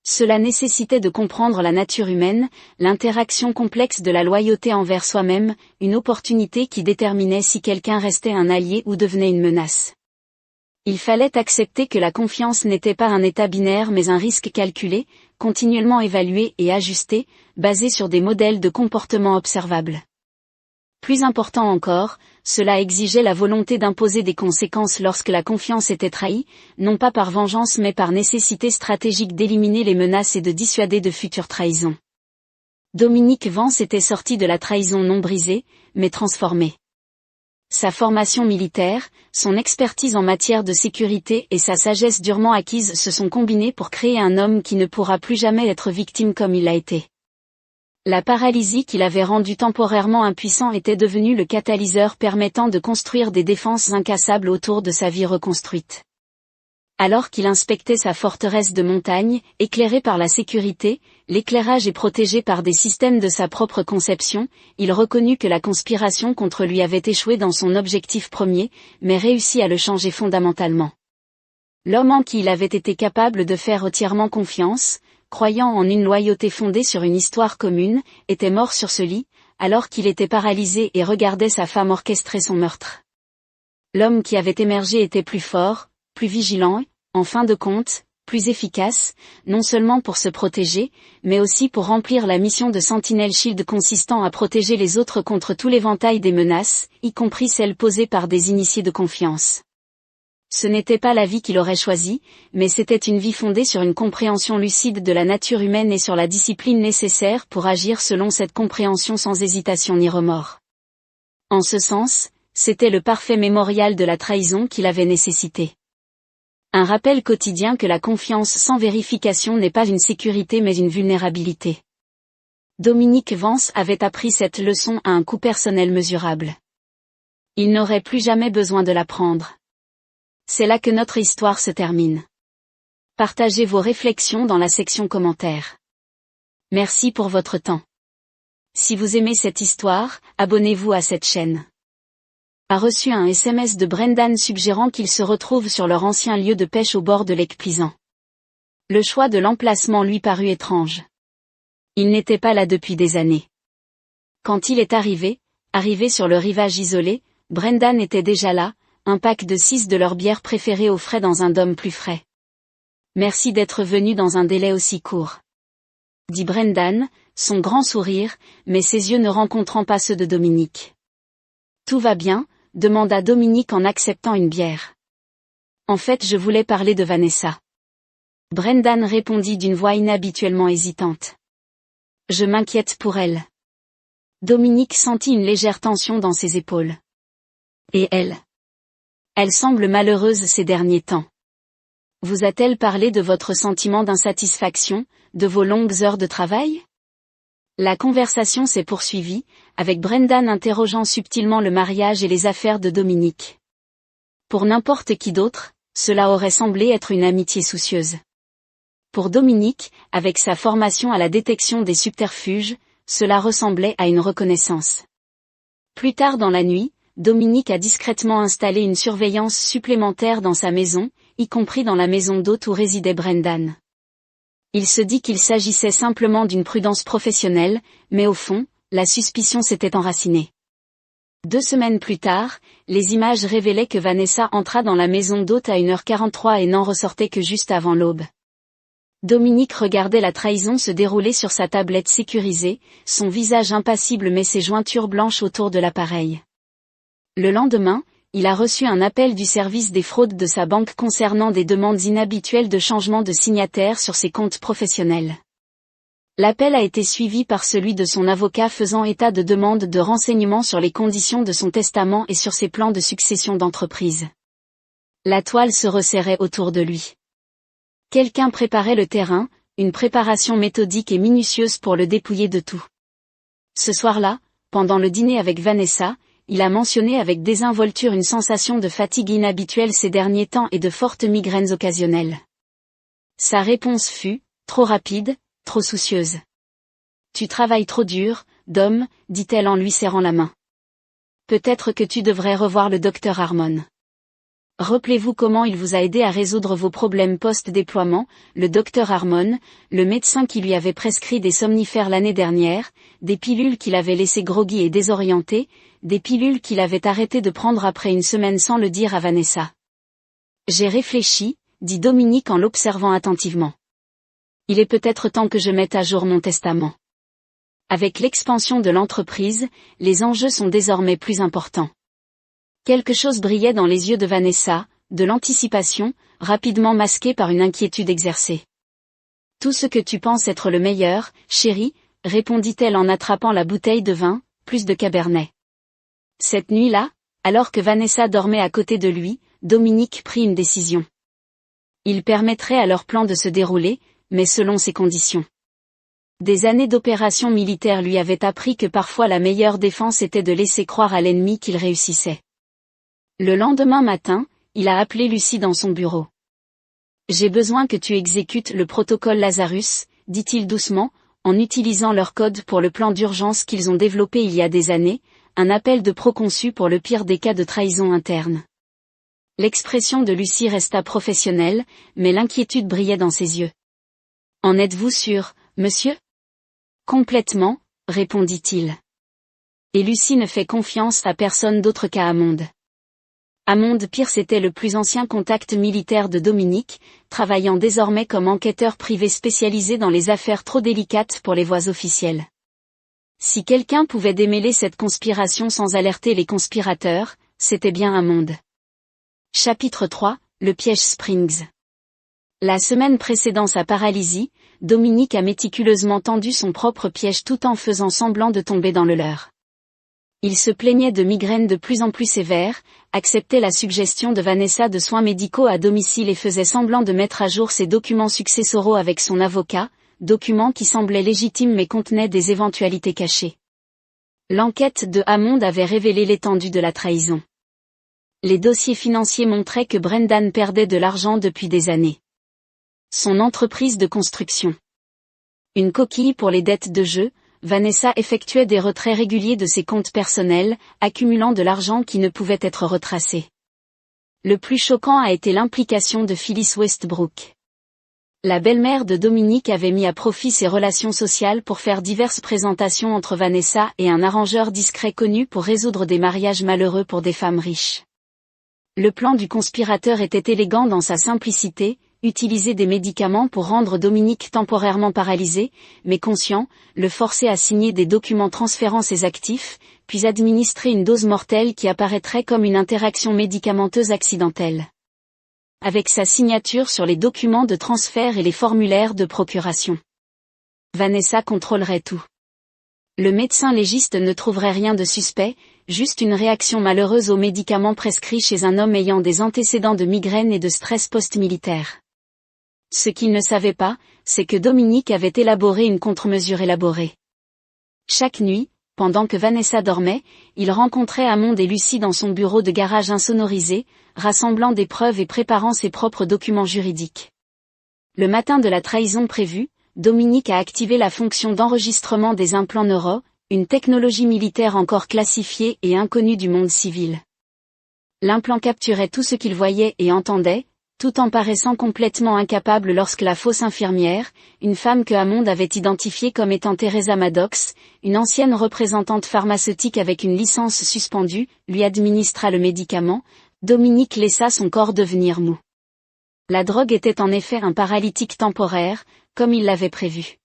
Cela nécessitait de comprendre la nature humaine, l'interaction complexe de la loyauté envers soi-même, une opportunité qui déterminait si quelqu'un restait un allié ou devenait une menace. Il fallait accepter que la confiance n'était pas un état binaire mais un risque calculé, continuellement évalué et ajusté, basé sur des modèles de comportement observables. Plus important encore, cela exigeait la volonté d'imposer des conséquences lorsque la confiance était trahie, non pas par vengeance mais par nécessité stratégique d'éliminer les menaces et de dissuader de futures trahisons. Dominique Vance était sorti de la trahison non brisée, mais transformée. Sa formation militaire, son expertise en matière de sécurité et sa sagesse durement acquise se sont combinées pour créer un homme qui ne pourra plus jamais être victime comme il l'a été. La paralysie qui l'avait rendu temporairement impuissant était devenue le catalyseur permettant de construire des défenses incassables autour de sa vie reconstruite. Alors qu'il inspectait sa forteresse de montagne, éclairée par la sécurité, l'éclairage est protégé par des systèmes de sa propre conception, il reconnut que la conspiration contre lui avait échoué dans son objectif premier, mais réussi à le changer fondamentalement. L'homme en qui il avait été capable de faire entièrement confiance, croyant en une loyauté fondée sur une histoire commune, était mort sur ce lit, alors qu'il était paralysé et regardait sa femme orchestrer son meurtre. L'homme qui avait émergé était plus fort, plus vigilant, en fin de compte, plus efficace, non seulement pour se protéger, mais aussi pour remplir la mission de Sentinel Shield consistant à protéger les autres contre tout l'éventail des menaces, y compris celles posées par des initiés de confiance. Ce n'était pas la vie qu'il aurait choisie, mais c'était une vie fondée sur une compréhension lucide de la nature humaine et sur la discipline nécessaire pour agir selon cette compréhension sans hésitation ni remords. En ce sens, c'était le parfait mémorial de la trahison qu'il avait nécessité. Un rappel quotidien que la confiance sans vérification n'est pas une sécurité mais une vulnérabilité. Dominique Vance avait appris cette leçon à un coût personnel mesurable. Il n'aurait plus jamais besoin de l'apprendre. C'est là que notre histoire se termine. Partagez vos réflexions dans la section commentaires. Merci pour votre temps. Si vous aimez cette histoire, abonnez-vous à cette chaîne. A reçu un SMS de Brendan suggérant qu'il se retrouve sur leur ancien lieu de pêche au bord de Lake Pleasant. Le choix de l'emplacement lui parut étrange. Il n'était pas là depuis des années. Quand il est arrivé sur le rivage isolé, Brendan était déjà là, un pack de 6 de leur bière préférée au frais dans un dôme plus frais. Merci d'être venu dans un délai aussi court. Dit Brendan, son grand sourire, mais ses yeux ne rencontrant pas ceux de Dominique. « Tout va bien ?» demanda Dominique en acceptant une bière. « En fait, je voulais parler de Vanessa. » Brendan répondit d'une voix inhabituellement hésitante. « Je m'inquiète pour elle. » Dominique sentit une légère tension dans ses épaules. « Et elle ? Elle semble malheureuse ces derniers temps. Vous a-t-elle parlé de votre sentiment d'insatisfaction, de vos longues heures de travail ? » La conversation s'est poursuivie, avec Brendan interrogeant subtilement le mariage et les affaires de Dominique. Pour n'importe qui d'autre, cela aurait semblé être une amitié soucieuse. Pour Dominique, avec sa formation à la détection des subterfuges, cela ressemblait à une reconnaissance. Plus tard dans la nuit, Dominique a discrètement installé une surveillance supplémentaire dans sa maison, y compris dans la maison d'hôte où résidait Brendan. Il se dit qu'il s'agissait simplement d'une prudence professionnelle, mais au fond, la suspicion s'était enracinée. 2 semaines plus tard, les images révélaient que Vanessa entra dans la maison d'hôte à 1h43 et n'en ressortait que juste avant l'aube. Dominique regardait la trahison se dérouler sur sa tablette sécurisée, son visage impassible mais ses jointures blanches autour de l'appareil. Le lendemain, il a reçu un appel du service des fraudes de sa banque concernant des demandes inhabituelles de changement de signataire sur ses comptes professionnels. L'appel a été suivi par celui de son avocat faisant état de demandes de renseignements sur les conditions de son testament et sur ses plans de succession d'entreprise. La toile se resserrait autour de lui. Quelqu'un préparait le terrain, une préparation méthodique et minutieuse pour le dépouiller de tout. Ce soir-là, pendant le dîner avec Vanessa, il a mentionné avec désinvolture une sensation de fatigue inhabituelle ces derniers temps et de fortes migraines occasionnelles. Sa réponse fut « trop rapide, trop soucieuse. »« Tu travailles trop dur, Dom, » dit-elle en lui serrant la main. « Peut-être que tu devrais revoir le docteur Harmon. Rappelez-vous comment il vous a aidé à résoudre vos problèmes post-déploiement, le docteur Harmon, le médecin qui lui avait prescrit des somnifères l'année dernière, des pilules qu'il avait laissées groggy et désorientées, des pilules qu'il avait arrêté de prendre après une semaine sans le dire à Vanessa. J'ai réfléchi, dit Dominique en l'observant attentivement. Il est peut-être temps que je mette à jour mon testament. Avec l'expansion de l'entreprise, les enjeux sont désormais plus importants. Quelque chose brillait dans les yeux de Vanessa, de l'anticipation, rapidement masquée par une inquiétude exercée. Tout ce que tu penses être le meilleur, chérie, répondit-elle en attrapant la bouteille de vin, plus de cabernet. Cette nuit-là, alors que Vanessa dormait à côté de lui, Dominique prit une décision. Il permettrait à leur plan de se dérouler, mais selon ses conditions. Des années d'opérations militaires lui avaient appris que parfois la meilleure défense était de laisser croire à l'ennemi qu'il réussissait. Le lendemain matin, il a appelé Lucie dans son bureau. « J'ai besoin que tu exécutes le protocole Lazarus, » dit-il doucement, en utilisant leur code pour le plan d'urgence qu'ils ont développé il y a des années, un appel de proconçu pour le pire des cas de trahison interne. L'expression de Lucie resta professionnelle, mais l'inquiétude brillait dans ses yeux. « En êtes-vous sûr, monsieur ? » « Complètement, » répondit-il. Et Lucie ne fait confiance à personne d'autre qu'à Hammond. Hammond Pierce était le plus ancien contact militaire de Dominique, travaillant désormais comme enquêteur privé spécialisé dans les affaires trop délicates pour les voies officielles. Si quelqu'un pouvait démêler cette conspiration sans alerter les conspirateurs, c'était bien Hammond. Chapitre 3, le piège Springs. La semaine précédant sa paralysie, Dominique a méticuleusement tendu son propre piège tout en faisant semblant de tomber dans le leur. Il se plaignait de migraines de plus en plus sévères, acceptait la suggestion de Vanessa de soins médicaux à domicile et faisait semblant de mettre à jour ses documents successoraux avec son avocat, documents qui semblaient légitimes mais contenaient des éventualités cachées. L'enquête de Hammond avait révélé l'étendue de la trahison. Les dossiers financiers montraient que Brendan perdait de l'argent depuis des années. Son entreprise de construction. Une coquille pour les dettes de jeu, Vanessa effectuait des retraits réguliers de ses comptes personnels, accumulant de l'argent qui ne pouvait être retracé. Le plus choquant a été l'implication de Phyllis Westbrook. La belle-mère de Dominique avait mis à profit ses relations sociales pour faire diverses présentations entre Vanessa et un arrangeur discret connu pour résoudre des mariages malheureux pour des femmes riches. Le plan du conspirateur était élégant dans sa simplicité, utiliser des médicaments pour rendre Dominique temporairement paralysé, mais conscient, le forcer à signer des documents transférant ses actifs, puis administrer une dose mortelle qui apparaîtrait comme une interaction médicamenteuse accidentelle. Avec sa signature sur les documents de transfert et les formulaires de procuration. Vanessa contrôlerait tout. Le médecin légiste ne trouverait rien de suspect, juste une réaction malheureuse aux médicaments prescrits chez un homme ayant des antécédents de migraine et de stress post-militaire. Ce qu'il ne savait pas, c'est que Dominique avait élaboré une contre-mesure élaborée. Chaque nuit, pendant que Vanessa dormait, il rencontrait Amonde et Lucie dans son bureau de garage insonorisé, rassemblant des preuves et préparant ses propres documents juridiques. Le matin de la trahison prévue, Dominique a activé la fonction d'enregistrement des implants neuro, une technologie militaire encore classifiée et inconnue du monde civil. L'implant capturait tout ce qu'il voyait et entendait, tout en paraissant complètement incapable lorsque la fausse infirmière, une femme que Amonde avait identifiée comme étant Teresa Maddox, une ancienne représentante pharmaceutique avec une licence suspendue, lui administra le médicament. Dominique laissa son corps devenir mou. La drogue était en effet un paralytique temporaire, comme il l'avait prévu.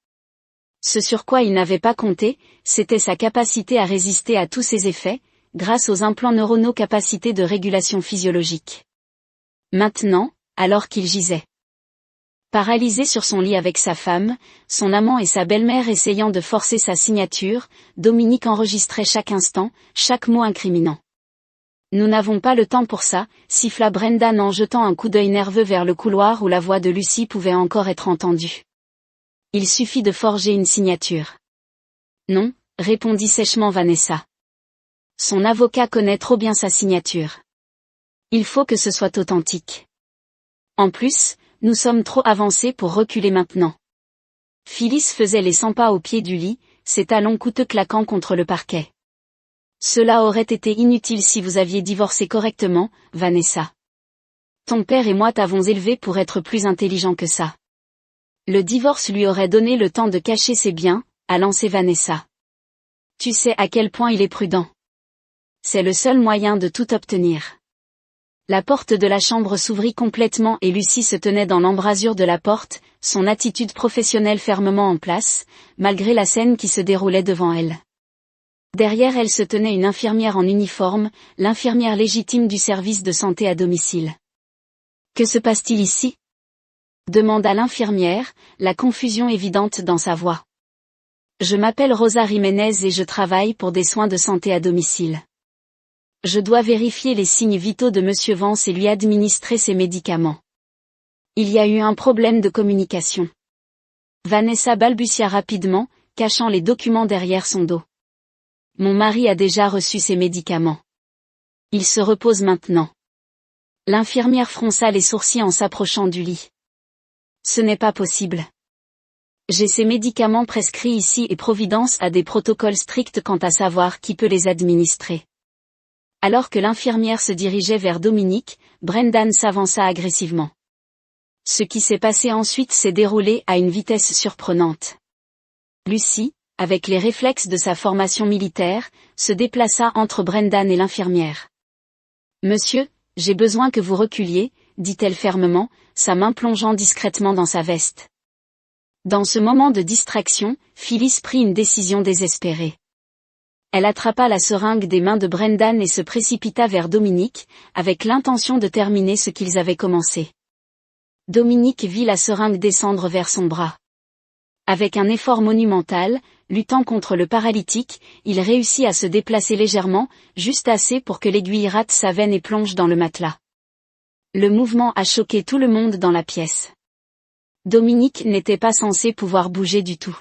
Ce sur quoi il n'avait pas compté, c'était sa capacité à résister à tous ses effets, grâce aux implants neuronaux capacité de régulation physiologique. Maintenant, alors qu'il gisait paralysé sur son lit avec sa femme, son amant et sa belle-mère essayant de forcer sa signature, Dominique enregistrait chaque instant, chaque mot incriminant. Nous n'avons pas le temps pour ça, siffla Brendan en jetant un coup d'œil nerveux vers le couloir où la voix de Lucie pouvait encore être entendue. Il suffit de forger une signature. Non, répondit sèchement Vanessa. Son avocat connaît trop bien sa signature. Il faut que ce soit authentique. En plus, nous sommes trop avancés pour reculer maintenant. Phyllis faisait les 100 pas au pied du lit, ses talons coûteux claquant contre le parquet. Cela aurait été inutile si vous aviez divorcé correctement, Vanessa. Ton père et moi t'avons élevé pour être plus intelligent que ça. Le divorce lui aurait donné le temps de cacher ses biens, a lancé Vanessa. Tu sais à quel point il est prudent. C'est le seul moyen de tout obtenir. La porte de la chambre s'ouvrit complètement et Lucie se tenait dans l'embrasure de la porte, son attitude professionnelle fermement en place, malgré la scène qui se déroulait devant elle. Derrière elle se tenait une infirmière en uniforme, l'infirmière légitime du service de santé à domicile. Que se passe-t-il ici ? Demanda l'infirmière, la confusion évidente dans sa voix. Je m'appelle Rosa Jiménez et je travaille pour des soins de santé à domicile. Je dois vérifier les signes vitaux de Monsieur Vance et lui administrer ses médicaments. Il y a eu un problème de communication. Vanessa balbutia rapidement, cachant les documents derrière son dos. Mon mari a déjà reçu ses médicaments. Il se repose maintenant. L'infirmière fronça les sourcils en s'approchant du lit. Ce n'est pas possible. J'ai ces médicaments prescrits ici et Providence a des protocoles stricts quant à savoir qui peut les administrer. Alors que l'infirmière se dirigeait vers Dominique, Brendan s'avança agressivement. Ce qui s'est passé ensuite s'est déroulé à une vitesse surprenante. Lucie, avec les réflexes de sa formation militaire, se déplaça entre Brendan et l'infirmière. Monsieur, j'ai besoin que vous reculiez, dit-elle fermement, sa main plongeant discrètement dans sa veste. Dans ce moment de distraction, Phyllis prit une décision désespérée. Elle attrapa la seringue des mains de Brendan et se précipita vers Dominique, avec l'intention de terminer ce qu'ils avaient commencé. Dominique vit la seringue descendre vers son bras. Avec un effort monumental, luttant contre le paralytique, il réussit à se déplacer légèrement, juste assez pour que l'aiguille rate sa veine et plonge dans le matelas. Le mouvement a choqué tout le monde dans la pièce. Dominique n'était pas censé pouvoir bouger du tout.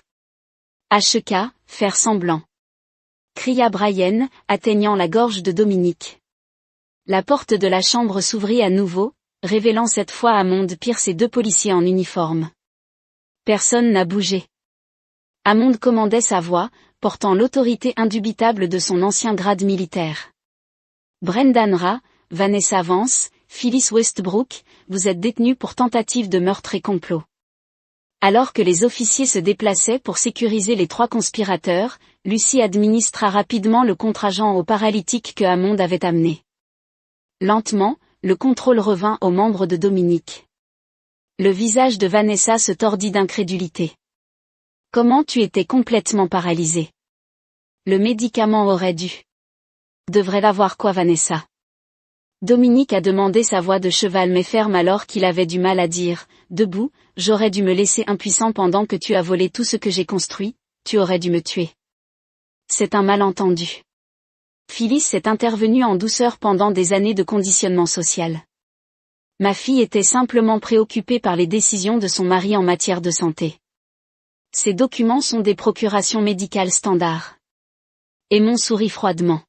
HK, faire semblant. Cria Brian, atteignant la gorge de Dominique. La porte de la chambre s'ouvrit à nouveau, révélant cette fois Amonde Pierce et 2 policiers en uniforme. Personne n'a bougé. Amonde commandait sa voix, portant l'autorité indubitable de son ancien grade militaire. Brendan Ra, Vanessa Vance, Phyllis Westbrook, vous êtes détenus pour tentative de meurtre et complot. Alors que les officiers se déplaçaient pour sécuriser les 3 conspirateurs, Lucie administra rapidement le contre-agent au paralytique que Amonde avait amené. Lentement, le contrôle revint aux membres de Dominique. Le visage de Vanessa se tordit d'incrédulité. Comment tu étais complètement paralysée? Le médicament aurait dû. Devrait l'avoir quoi Vanessa? Dominique a demandé sa voix de cheval mais ferme alors qu'il avait du mal à dire, debout, j'aurais dû me laisser impuissant pendant que tu as volé tout ce que j'ai construit, tu aurais dû me tuer. C'est un malentendu. Phyllis est intervenue en douceur pendant des années de conditionnement social. Ma fille était simplement préoccupée par les décisions de son mari en matière de santé. Ces documents sont des procurations médicales standards. Aimon sourit froidement.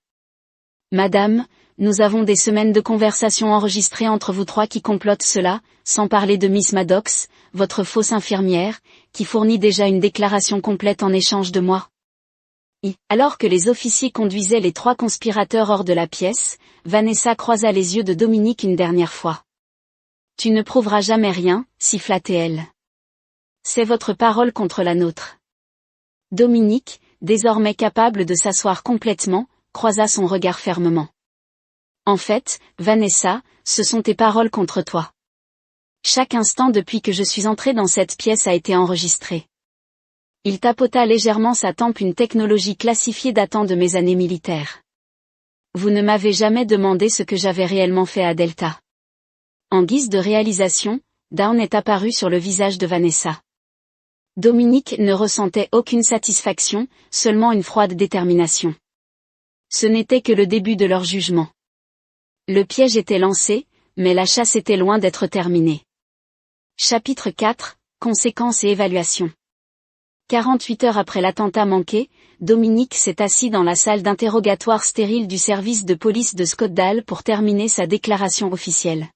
Madame, nous avons des semaines de conversations enregistrées entre vous trois qui complotent cela, sans parler de Miss Maddox, votre fausse infirmière, qui fournit déjà une déclaration complète en échange de moi. Alors que les officiers conduisaient les trois conspirateurs hors de la pièce, Vanessa croisa les yeux de Dominique une dernière fois. Tu ne prouveras jamais rien, siffla-t-elle. C'est votre parole contre la nôtre. Dominique, désormais capable de s'asseoir complètement, croisa son regard fermement. En fait, Vanessa, ce sont tes paroles contre toi. Chaque instant depuis que je suis entré dans cette pièce a été enregistré. Il tapota légèrement sa tempe, une technologie classifiée datant de mes années militaires. Vous ne m'avez jamais demandé ce que j'avais réellement fait à Delta. En guise de réalisation, Dawn est apparu sur le visage de Vanessa. Dominique ne ressentait aucune satisfaction, seulement une froide détermination. Ce n'était que le début de leur jugement. Le piège était lancé, mais la chasse était loin d'être terminée. Chapitre 4, Conséquences et évaluation. 48 heures après l'attentat manqué, Dominique s'est assis dans la salle d'interrogatoire stérile du service de police de Scottsdale pour terminer sa déclaration officielle.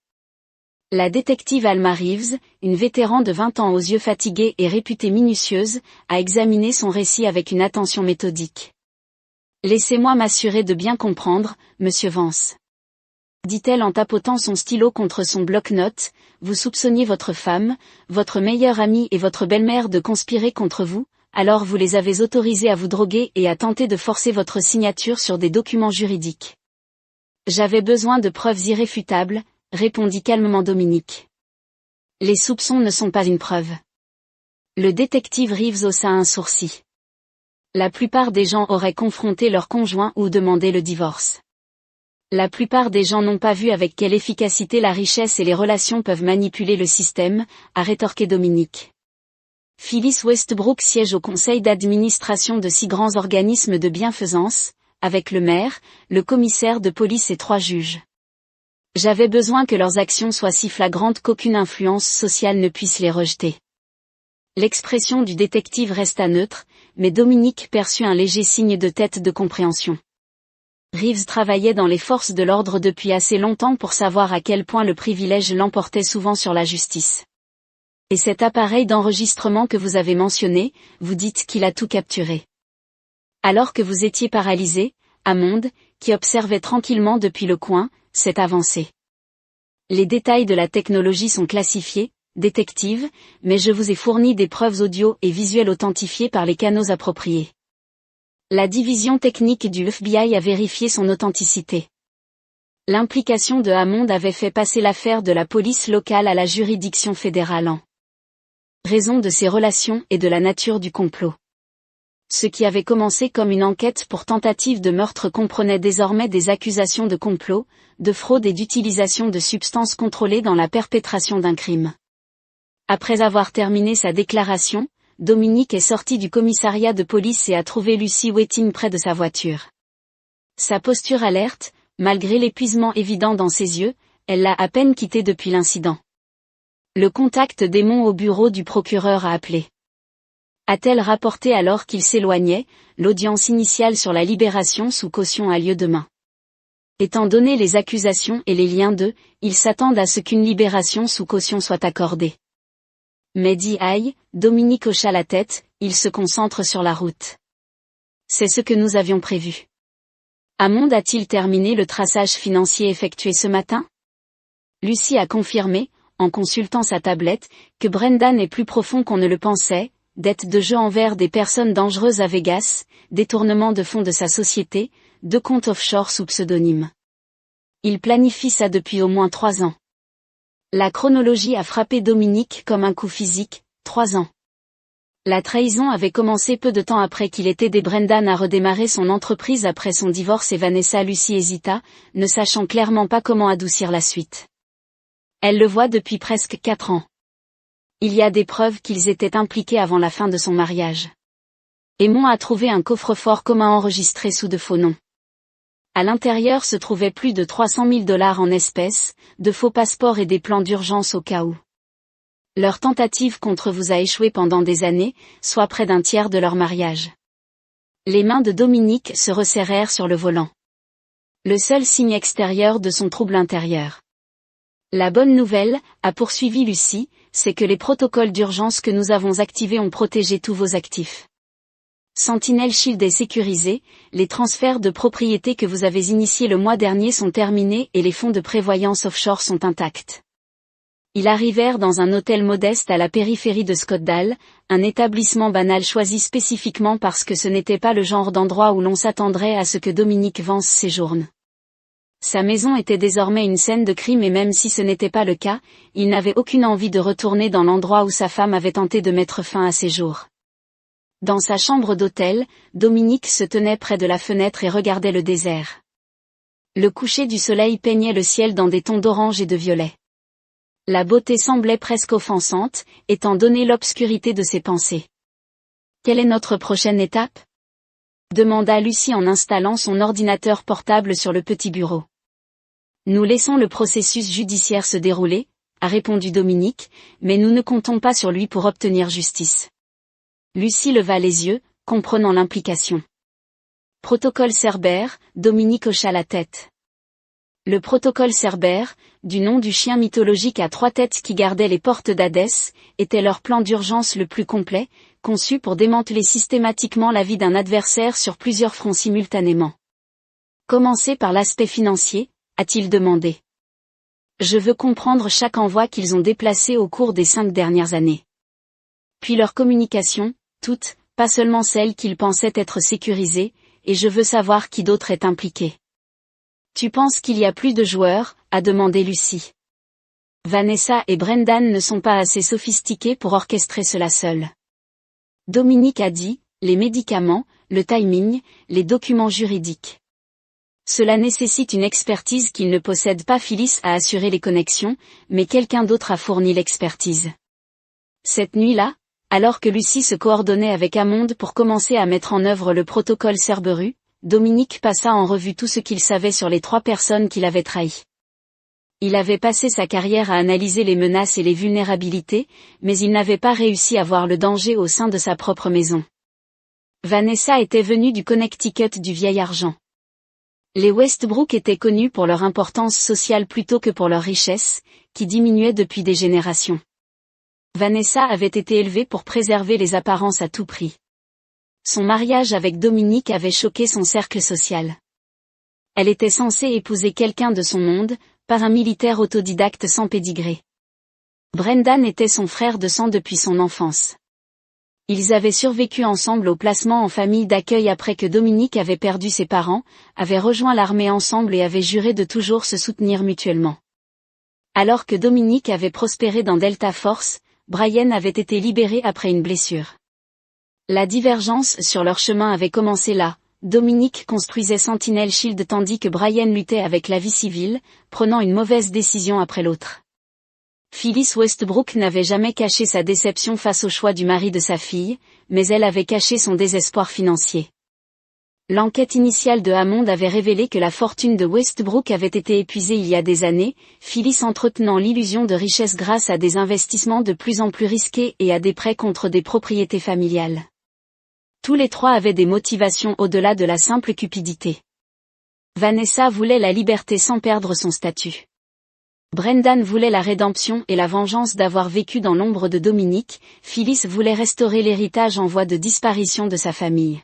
La détective Alma Reeves, une vétéran de 20 ans aux yeux fatigués et réputée minutieuse, a examiné son récit avec une attention méthodique. Laissez-moi m'assurer de bien comprendre, monsieur Vance. Dit-elle en tapotant son stylo contre son bloc-notes, vous soupçonniez votre femme, votre meilleure amie et votre belle-mère de conspirer contre vous, alors vous les avez autorisés à vous droguer et à tenter de forcer votre signature sur des documents juridiques. J'avais besoin de preuves irréfutables, répondit calmement Dominique. Les soupçons ne sont pas une preuve. Le détective Reeves haussa un sourcil. La plupart des gens auraient confronté leur conjoint ou demandé le divorce. La plupart des gens n'ont pas vu avec quelle efficacité la richesse et les relations peuvent manipuler le système, a rétorqué Dominique. Phyllis Westbrook siège au conseil d'administration de 6 grands organismes de bienfaisance, avec le maire, le commissaire de police et 3 juges. J'avais besoin que leurs actions soient si flagrantes qu'aucune influence sociale ne puisse les rejeter. L'expression du détective resta neutre, mais Dominique perçut un léger signe de tête de compréhension. Reeves travaillait dans les forces de l'ordre depuis assez longtemps pour savoir à quel point le privilège l'emportait souvent sur la justice. Et cet appareil d'enregistrement que vous avez mentionné, vous dites qu'il a tout capturé. Alors que vous étiez paralysé, Hammond, qui observait tranquillement depuis le coin, s'est avancé. Les détails de la technologie sont classifiés, détective, mais je vous ai fourni des preuves audio et visuelles authentifiées par les canaux appropriés. La division technique du FBI a vérifié son authenticité. L'implication de Hammond avait fait passer l'affaire de la police locale à la juridiction fédérale en raison de ses relations et de la nature du complot. Ce qui avait commencé comme une enquête pour tentative de meurtre comprenait désormais des accusations de complot, de fraude et d'utilisation de substances contrôlées dans la perpétration d'un crime. Après avoir terminé sa déclaration, Dominique est sorti du commissariat de police et a trouvé Lucy Wettin près de sa voiture. Sa posture alerte, malgré l'épuisement évident dans ses yeux, elle l'a à peine quitté depuis l'incident. Le contact d'Aimon au bureau du procureur a appelé. A-t-elle rapporté alors qu'il s'éloignait, l'audience initiale sur la libération sous caution a lieu demain. Étant donné les accusations et les liens d'eux, ils s'attendent à ce qu'une libération sous caution soit accordée. Mais dit aïe, Dominique hocha la tête, il se concentre sur la route. C'est ce que nous avions prévu. Hammond a-t-il terminé le traçage financier effectué ce matin? Lucy a confirmé, en consultant sa tablette, que Brendan est plus profond qu'on ne le pensait, dettes de jeu envers des personnes dangereuses à Vegas, détournement de fonds de sa société, 2 comptes offshore sous pseudonyme. Il planifie ça depuis au moins 3 ans. La chronologie a frappé Dominique comme un coup physique, 3 ans. La trahison avait commencé peu de temps après qu'il ait aidé Brendan à redémarrer son entreprise après son divorce et Lucy hésita, ne sachant clairement pas comment adoucir la suite. Elle le voit depuis presque 4 ans. Il y a des preuves qu'ils étaient impliqués avant la fin de son mariage. Aimon a trouvé un coffre-fort commun enregistré sous de faux noms. À l'intérieur se trouvaient plus de 300 000 $ en espèces, de faux passeports et des plans d'urgence au cas où. Leur tentative contre vous a échoué pendant des années, soit près d'un tiers de leur mariage. Les mains de Dominique se resserrèrent sur le volant. Le seul signe extérieur de son trouble intérieur. La bonne nouvelle, a poursuivi Lucy, c'est que les protocoles d'urgence que nous avons activés ont protégé tous vos actifs. Sentinel Shield est sécurisé, les transferts de propriété que vous avez initiés le mois dernier sont terminés et les fonds de prévoyance offshore sont intacts. Ils arrivèrent dans un hôtel modeste à la périphérie de Scottsdale, un établissement banal choisi spécifiquement parce que ce n'était pas le genre d'endroit où l'on s'attendrait à ce que Dominique Vance séjourne. Sa maison était désormais une scène de crime et même si ce n'était pas le cas, il n'avait aucune envie de retourner dans l'endroit où sa femme avait tenté de mettre fin à ses jours. Dans sa chambre d'hôtel, Dominique se tenait près de la fenêtre et regardait le désert. Le coucher du soleil peignait le ciel dans des tons d'orange et de violet. La beauté semblait presque offensante, étant donné l'obscurité de ses pensées. Quelle est notre prochaine étape ? Demanda Lucy en installant son ordinateur portable sur le petit bureau. Nous laissons le processus judiciaire se dérouler, a répondu Dominique, mais nous ne comptons pas sur lui pour obtenir justice. Lucy leva les yeux, comprenant l'implication. Protocole Cerbère, Dominique hocha la tête. Le protocole Cerbère, du nom du chien mythologique à 3 têtes qui gardait les portes d'Hadès, était leur plan d'urgence le plus complet, conçu pour démanteler systématiquement la vie d'un adversaire sur plusieurs fronts simultanément. Commencer par l'aspect financier, a-t-il demandé. Je veux comprendre chaque envoi qu'ils ont déplacé au cours des 5 dernières années. Puis leur communication, toutes, pas seulement celles qu'ils pensaient être sécurisées, et je veux savoir qui d'autre est impliqué. Tu penses qu'il y a plus de joueurs, a demandé Lucy. Vanessa et Brendan ne sont pas assez sophistiqués pour orchestrer cela seuls. Dominique a dit, les médicaments, le timing, les documents juridiques. Cela nécessite une expertise qu'il ne possède pas. Phyllis a assuré les connexions, mais quelqu'un d'autre a fourni l'expertise. Cette nuit-là, alors que Lucy se coordonnait avec Hammond pour commencer à mettre en œuvre le protocole Cerberus, Dominique passa en revue tout ce qu'il savait sur les 3 personnes qu'il avait trahies. Il avait passé sa carrière à analyser les menaces et les vulnérabilités, mais il n'avait pas réussi à voir le danger au sein de sa propre maison. Vanessa était venue du Connecticut du vieil argent. Les Westbrook étaient connus pour leur importance sociale plutôt que pour leur richesse, qui diminuait depuis des générations. Vanessa avait été élevée pour préserver les apparences à tout prix. Son mariage avec Dominique avait choqué son cercle social. Elle était censée épouser quelqu'un de son monde, par un militaire autodidacte sans pédigré. Brendan était son frère de sang depuis son enfance. Ils avaient survécu ensemble au placement en famille d'accueil après que Dominique avait perdu ses parents, avaient rejoint l'armée ensemble et avaient juré de toujours se soutenir mutuellement. Alors que Dominique avait prospéré dans Delta Force, Brian avait été libéré après une blessure. La divergence sur leur chemin avait commencé là. Dominique construisait Sentinel Shield tandis que Brian luttait avec la vie civile, prenant une mauvaise décision après l'autre. Phyllis Westbrook n'avait jamais caché sa déception face au choix du mari de sa fille, mais elle avait caché son désespoir financier. L'enquête initiale de Hammond avait révélé que la fortune de Westbrook avait été épuisée il y a des années, Phyllis entretenant l'illusion de richesse grâce à des investissements de plus en plus risqués et à des prêts contre des propriétés familiales. Tous les 3 avaient des motivations au-delà de la simple cupidité. Vanessa voulait la liberté sans perdre son statut. Brendan voulait la rédemption et la vengeance d'avoir vécu dans l'ombre de Dominique, Phyllis voulait restaurer l'héritage en voie de disparition de sa famille.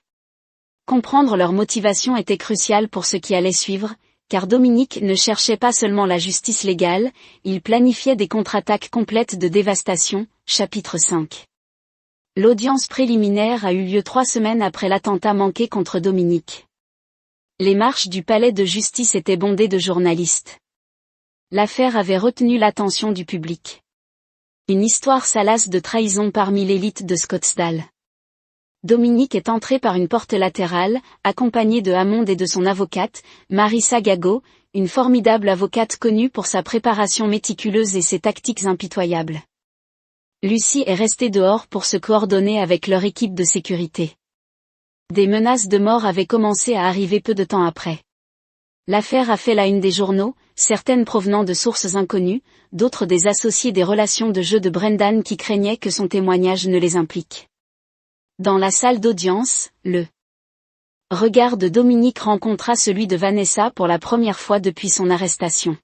Comprendre leur motivation était crucial pour ce qui allait suivre, car Dominique ne cherchait pas seulement la justice légale, il planifiait des contre-attaques complètes de dévastation, chapitre 5. L'audience préliminaire a eu lieu 3 semaines après l'attentat manqué contre Dominique. Les marches du palais de justice étaient bondées de journalistes. L'affaire avait retenu l'attention du public. Une histoire salace de trahison parmi l'élite de Scottsdale. Dominique est entré par une porte latérale, accompagné de Hammond et de son avocate, Marissa Gago, une formidable avocate connue pour sa préparation méticuleuse et ses tactiques impitoyables. Lucy est restée dehors pour se coordonner avec leur équipe de sécurité. Des menaces de mort avaient commencé à arriver peu de temps après. L'affaire a fait la une des journaux, certaines provenant de sources inconnues, d'autres des associés des relations de jeu de Brendan qui craignaient que son témoignage ne les implique. Dans la salle d'audience, le regard de Dominique rencontra celui de Vanessa pour la première fois depuis son arrestation.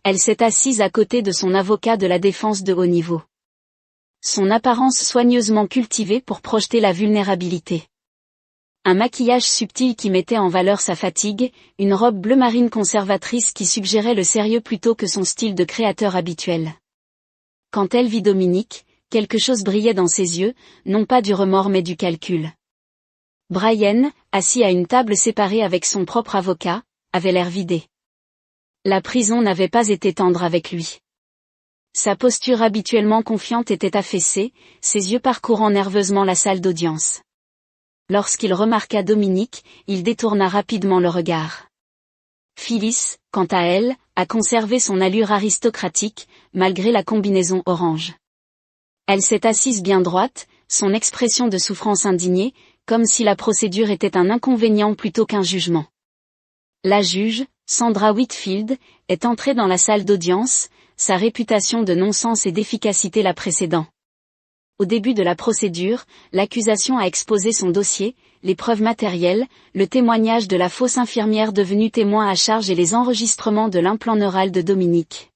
Elle s'est assise à côté de son avocat de la défense de haut niveau. Son apparence soigneusement cultivée pour projeter la vulnérabilité. Un maquillage subtil qui mettait en valeur sa fatigue, une robe bleu marine conservatrice qui suggérait le sérieux plutôt que son style de créateur habituel. Quand elle vit Dominique, quelque chose brillait dans ses yeux, non pas du remords mais du calcul. Brian, assis à une table séparée avec son propre avocat, avait l'air vidé. La prison n'avait pas été tendre avec lui. Sa posture habituellement confiante était affaissée, ses yeux parcourant nerveusement la salle d'audience. Lorsqu'il remarqua Dominique, il détourna rapidement le regard. Phyllis, quant à elle, a conservé son allure aristocratique, malgré la combinaison orange. Elle s'est assise bien droite, son expression de souffrance indignée, comme si la procédure était un inconvénient plutôt qu'un jugement. La juge, Sandra Whitfield, est entrée dans la salle d'audience, sa réputation de non-sens et d'efficacité la précédant. Au début de la procédure, l'accusation a exposé son dossier, les preuves matérielles, le témoignage de la fausse infirmière devenue témoin à charge et les enregistrements de l'implant neural de Dominique.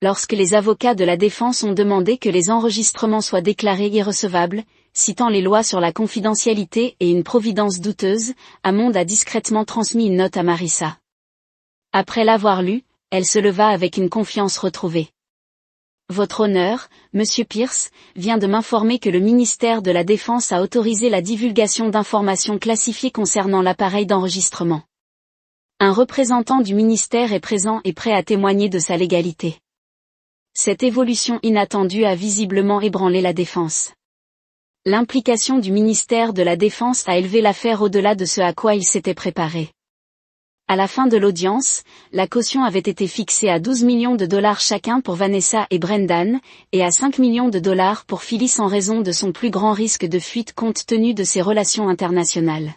Lorsque les avocats de la défense ont demandé que les enregistrements soient déclarés irrecevables, citant les lois sur la confidentialité et une providence douteuse, Hammond a discrètement transmis une note à Marissa. Après l'avoir lue, elle se leva avec une confiance retrouvée. Votre honneur, Monsieur Pierce, vient de m'informer que le ministère de la Défense a autorisé la divulgation d'informations classifiées concernant l'appareil d'enregistrement. Un représentant du ministère est présent et prêt à témoigner de sa légalité. Cette évolution inattendue a visiblement ébranlé la défense. L'implication du ministère de la Défense a élevé l'affaire au-delà de ce à quoi il s'était préparé. À la fin de l'audience, la caution avait été fixée à 12 millions de dollars chacun pour Vanessa et Brendan, et à 5 millions de dollars pour Phyllis en raison de son plus grand risque de fuite compte tenu de ses relations internationales.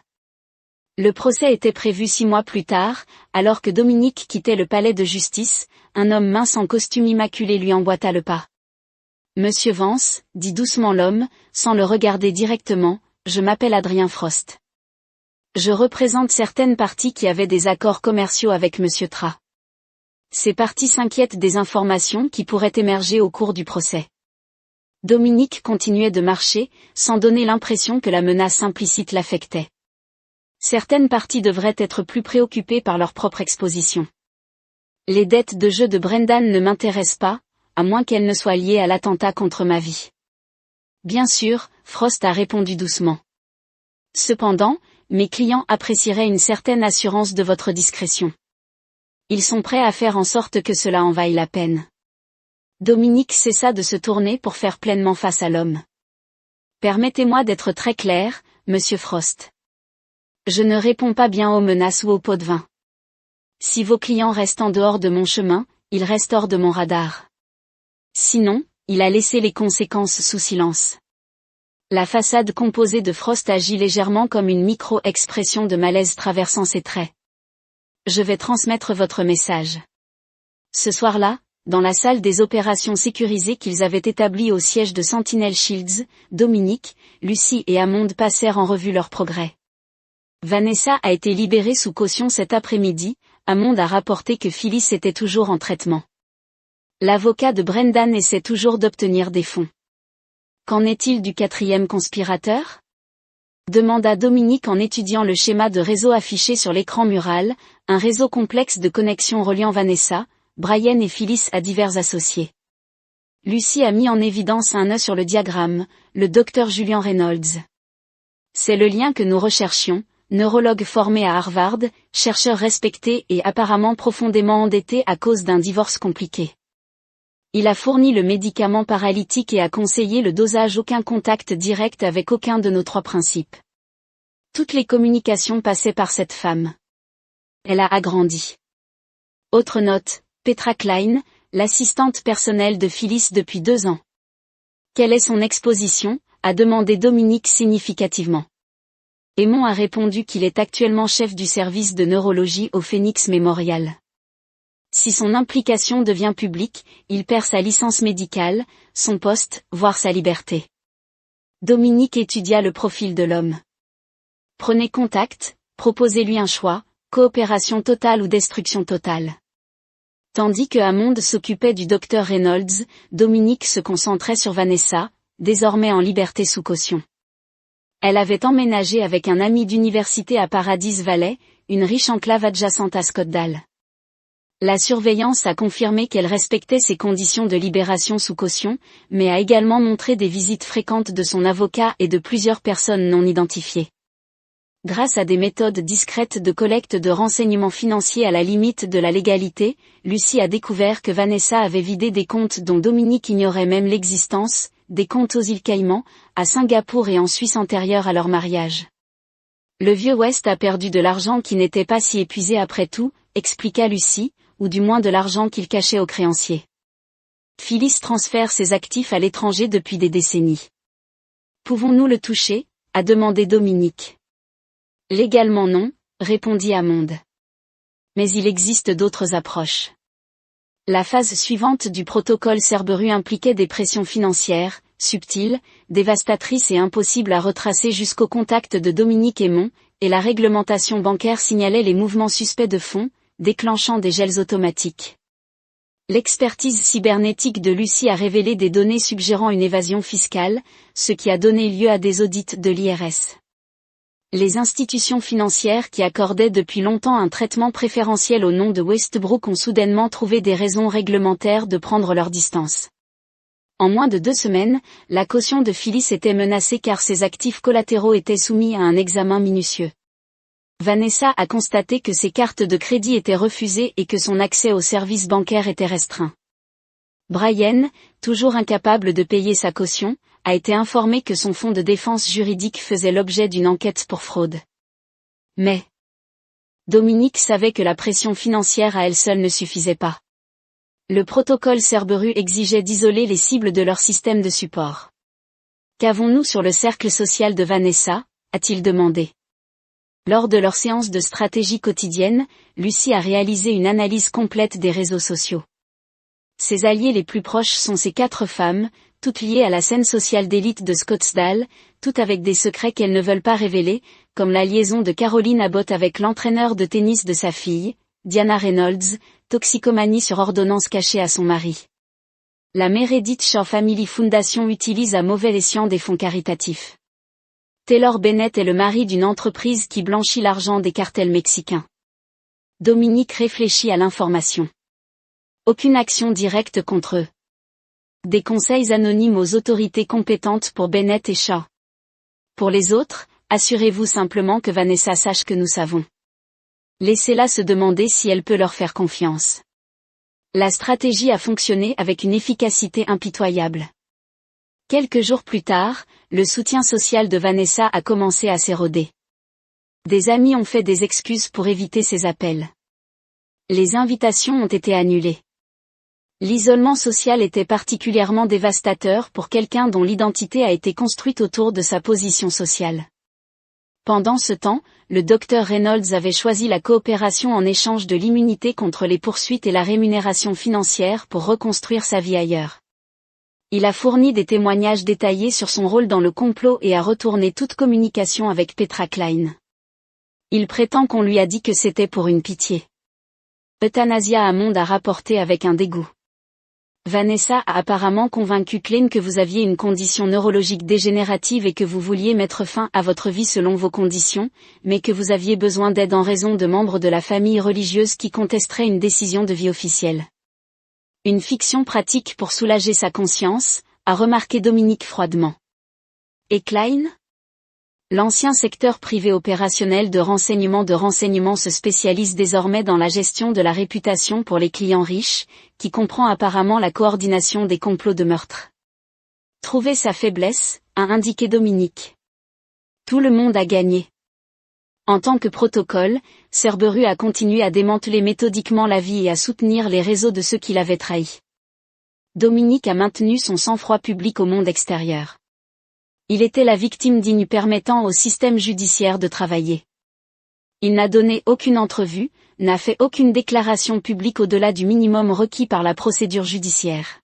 Le procès était prévu 6 mois plus tard, alors que Dominique quittait le palais de justice, un homme mince en costume immaculé lui emboîta le pas. Monsieur Vance, dit doucement l'homme, sans le regarder directement, je m'appelle Adrien Frost. Je représente certaines parties qui avaient des accords commerciaux avec Monsieur Tra. Ces parties s'inquiètent des informations qui pourraient émerger au cours du procès. Dominique continuait de marcher, sans donner l'impression que la menace implicite l'affectait. Certaines parties devraient être plus préoccupées par leur propre exposition. Les dettes de jeu de Brendan ne m'intéressent pas, à moins qu'elles ne soient liées à l'attentat contre ma vie. Bien sûr, Frost a répondu doucement. Cependant, mes clients apprécieraient une certaine assurance de votre discrétion. Ils sont prêts à faire en sorte que cela en vaille la peine. Dominique cessa de se tourner pour faire pleinement face à l'homme. Permettez-moi d'être très clair, Monsieur Frost. Je ne réponds pas bien aux menaces ou aux pots de vin. Si vos clients restent en dehors de mon chemin, ils restent hors de mon radar. Sinon, il a laissé les conséquences sous silence. La façade composée de Frost agit légèrement comme une micro-expression de malaise traversant ses traits. Je vais transmettre votre message. Ce soir-là, dans la salle des opérations sécurisées qu'ils avaient établie au siège de Sentinel Shields, Dominique, Lucy et Hammond passèrent en revue leurs progrès. Vanessa a été libérée sous caution cet après-midi, Hammond a rapporté que Phyllis était toujours en traitement. L'avocat de Brendan essaie toujours d'obtenir des fonds. Qu'en est-il du 4e conspirateur ? Demanda Dominique en étudiant le schéma de réseau affiché sur l'écran mural, un réseau complexe de connexions reliant Vanessa, Brian et Phyllis à divers associés. Lucy a mis en évidence un nœud sur le diagramme, le docteur Julian Reynolds. C'est le lien que nous recherchions, neurologue formé à Harvard, chercheur respecté et apparemment profondément endetté à cause d'un divorce compliqué. Il a fourni le médicament paralytique et a conseillé le dosage aucun contact direct avec aucun de nos 3 principes. Toutes les communications passaient par cette femme. Elle a agrandi. Autre note, Petra Klein, l'assistante personnelle de Phyllis depuis 2 ans. Quelle est son exposition, a demandé Dominique significativement. Aymon a répondu qu'il est actuellement chef du service de neurologie au Phoenix Memorial. Si son implication devient publique, il perd sa licence médicale, son poste, voire sa liberté. Dominique étudia le profil de l'homme. Prenez contact, proposez-lui un choix, coopération totale ou destruction totale. Tandis que Hammond s'occupait du Dr Reynolds, Dominique se concentrait sur Vanessa, désormais en liberté sous caution. Elle avait emménagé avec un ami d'université à Paradise Valley, une riche enclave adjacente à Scottsdale. La surveillance a confirmé qu'elle respectait ses conditions de libération sous caution, mais a également montré des visites fréquentes de son avocat et de plusieurs personnes non identifiées. Grâce à des méthodes discrètes de collecte de renseignements financiers à la limite de la légalité, Lucy a découvert que Vanessa avait vidé des comptes dont Dominique ignorait même l'existence, des comptes aux îles Caïmans, à Singapour et en Suisse antérieure à leur mariage. Le vieux West a perdu de l'argent qui n'était pas si épuisé après tout, expliqua Lucy, ou du moins de l'argent qu'il cachait aux créanciers. Phyllis transfère ses actifs à l'étranger depuis des décennies. Pouvons-nous le toucher, a demandé Dominique. Légalement non, répondit Hammond. Mais il existe d'autres approches. La phase suivante du protocole Cerberus impliquait des pressions financières, subtiles, dévastatrices et impossibles à retracer jusqu'au contact de Dominique Aymon, et la réglementation bancaire signalait les mouvements suspects de fonds, déclenchant des gels automatiques. L'expertise cybernétique de Lucy a révélé des données suggérant une évasion fiscale, ce qui a donné lieu à des audits de l'IRS. Les institutions financières qui accordaient depuis longtemps un traitement préférentiel au nom de Westbrook ont soudainement trouvé des raisons réglementaires de prendre leur distance. En moins de 2 semaines, la caution de Phyllis était menacée car ses actifs collatéraux étaient soumis à un examen minutieux. Vanessa a constaté que ses cartes de crédit étaient refusées et que son accès aux services bancaires était restreint. Brian, toujours incapable de payer sa caution, a été informé que son fonds de défense juridique faisait l'objet d'une enquête pour fraude. Mais Dominique savait que la pression financière à elle seule ne suffisait pas. Le protocole Cerberus exigeait d'isoler les cibles de leur système de support. Qu'avons-nous sur le cercle social de Vanessa, a-t-il demandé. Lors de leur séance de stratégie quotidienne, Lucy a réalisé une analyse complète des réseaux sociaux. Ses alliés les plus proches sont ces 4 femmes, toutes liées à la scène sociale d'élite de Scottsdale, toutes avec des secrets qu'elles ne veulent pas révéler, comme la liaison de Caroline Abbott avec l'entraîneur de tennis de sa fille, Diana Reynolds, toxicomanie sur ordonnance cachée à son mari. La Meredith Shaw Family Foundation utilise à mauvais escient des fonds caritatifs. Taylor Bennett est le mari d'une entreprise qui blanchit l'argent des cartels mexicains. Dominique réfléchit à l'information. Aucune action directe contre eux. Des conseils anonymes aux autorités compétentes pour Bennett et Shaw. Pour les autres, assurez-vous simplement que Vanessa sache que nous savons. Laissez-la se demander si elle peut leur faire confiance. La stratégie a fonctionné avec une efficacité impitoyable. Quelques jours plus tard, le soutien social de Vanessa a commencé à s'éroder. Des amis ont fait des excuses pour éviter ses appels. Les invitations ont été annulées. L'isolement social était particulièrement dévastateur pour quelqu'un dont l'identité a été construite autour de sa position sociale. Pendant ce temps, le Dr Reynolds avait choisi la coopération en échange de l'immunité contre les poursuites et la rémunération financière pour reconstruire sa vie ailleurs. Il a fourni des témoignages détaillés sur son rôle dans le complot et a retourné toute communication avec Petra Klein. Il prétend qu'on lui a dit que c'était pour une pitié. Euthanasia Hammond a rapporté avec un dégoût. Vanessa a apparemment convaincu Klein que vous aviez une condition neurologique dégénérative et que vous vouliez mettre fin à votre vie selon vos conditions, mais que vous aviez besoin d'aide en raison de membres de la famille religieuse qui contesteraient une décision de vie officielle. Une fiction pratique pour soulager sa conscience, a remarqué Dominique froidement. Et Klein ? L'ancien secteur privé opérationnel de renseignement se spécialise désormais dans la gestion de la réputation pour les clients riches, qui comprend apparemment la coordination des complots de meurtre. Trouver sa faiblesse, a indiqué Dominique. Tout le monde a gagné. En tant que protocole, Cerberus a continué à démanteler méthodiquement la vie et à soutenir les réseaux de ceux qui l'avaient trahi. Dominique a maintenu son sang-froid public au monde extérieur. Il était la victime digne permettant au système judiciaire de travailler. Il n'a donné aucune entrevue, n'a fait aucune déclaration publique au-delà du minimum requis par la procédure judiciaire.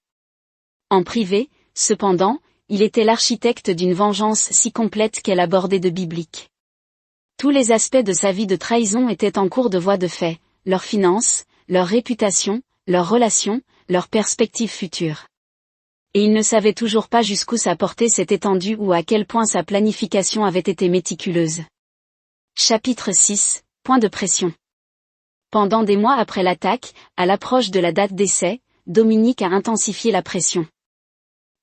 En privé, cependant, il était l'architecte d'une vengeance si complète qu'elle abordait de biblique. Tous les aspects de sa vie de trahison étaient en cours de voie de fait, leurs finances, leur réputation, leurs relations, leurs perspectives futures. Et il ne savait toujours pas jusqu'où sa portée s'était étendue ou à quel point sa planification avait été méticuleuse. Chapitre 6, point de pression. Pendant des mois après l'attaque, à l'approche de la date d'essai, Dominique a intensifié la pression.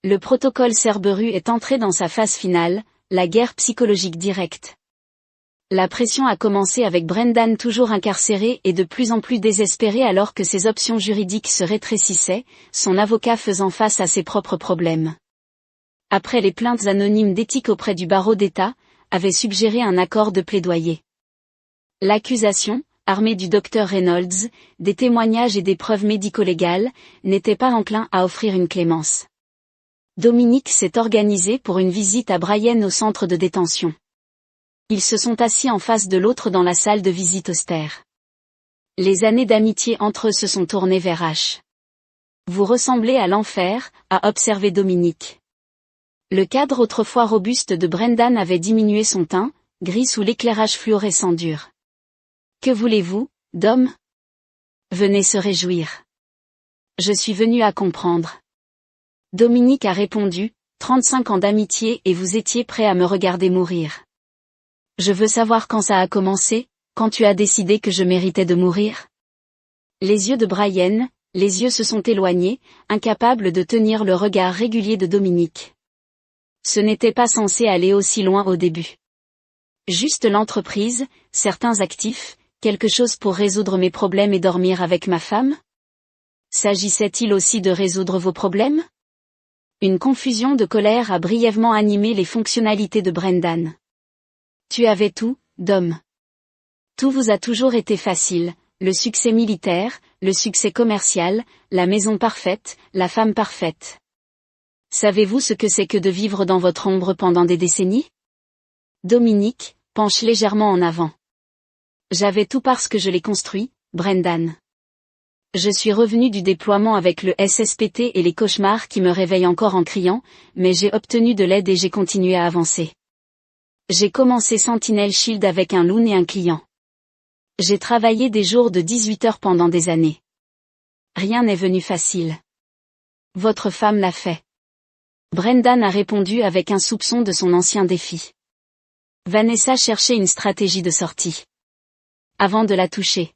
Le protocole Cerberus est entré dans sa phase finale, la guerre psychologique directe. La pression a commencé avec Brendan toujours incarcéré et de plus en plus désespéré alors que ses options juridiques se rétrécissaient, son avocat faisant face à ses propres problèmes. Après les plaintes anonymes d'éthique auprès du barreau d'État, avait suggéré un accord de plaidoyer. L'accusation, armée du docteur Reynolds, des témoignages et des preuves médico-légales, n'était pas enclin à offrir une clémence. Dominique s'est organisé pour une visite à Brian au centre de détention. Ils se sont assis en face de l'autre dans la salle de visite austère. Les années d'amitié entre eux se sont tournées vers H. Vous ressemblez à l'enfer, a observé Dominique. Le cadre autrefois robuste de Brendan avait diminué son teint, gris sous l'éclairage fluorescent dur. Que voulez-vous, Dom? Venez se réjouir. Je suis venu à comprendre. Dominique a répondu, 35 ans d'amitié et vous étiez prêt à me regarder mourir. Je veux savoir quand ça a commencé, quand tu as décidé que je méritais de mourir. Les yeux de Brian, les yeux se sont éloignés, incapables de tenir le regard régulier de Dominique. Ce n'était pas censé aller aussi loin au début. Juste l'entreprise, certains actifs, quelque chose pour résoudre mes problèmes et dormir avec ma femme? S'agissait-il aussi de résoudre vos problèmes? Une confusion de colère a brièvement animé les fonctionnalités de Brendan. Tu avais tout, Dom. Tout vous a toujours été facile, le succès militaire, le succès commercial, la maison parfaite, la femme parfaite. Savez-vous ce que c'est que de vivre dans votre ombre pendant des décennies? Dominique, penche légèrement en avant. J'avais tout parce que je l'ai construit, Brendan. Je suis revenu du déploiement avec le SSPT et les cauchemars qui me réveillent encore en criant, mais j'ai obtenu de l'aide et j'ai continué à avancer. J'ai commencé Sentinel Shield avec un loon et un client. J'ai travaillé des jours de 18 heures pendant des années. Rien n'est venu facile. Votre femme l'a fait. Brendan a répondu avec un soupçon de son ancien défi. Vanessa cherchait une stratégie de sortie. Avant de la toucher.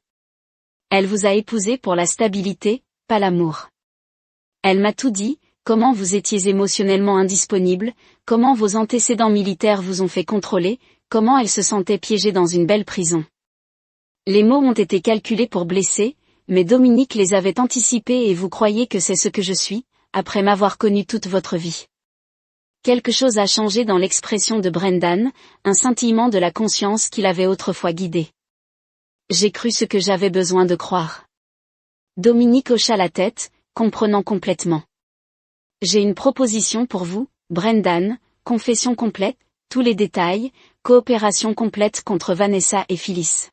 Elle vous a épousé pour la stabilité, pas l'amour. Elle m'a tout dit, comment vous étiez émotionnellement indisponible, comment vos antécédents militaires vous ont fait contrôler, comment elle se sentait piégée dans une belle prison. Les mots ont été calculés pour blesser, mais Dominique les avait anticipés et vous croyez que c'est ce que je suis, après m'avoir connu toute votre vie. Quelque chose a changé dans l'expression de Brendan, un scintillement de la conscience qui l'avait autrefois guidé. J'ai cru ce que j'avais besoin de croire. Dominique hocha la tête, comprenant complètement. J'ai une proposition pour vous, Brendan, confession complète, tous les détails, coopération complète contre Vanessa et Phyllis.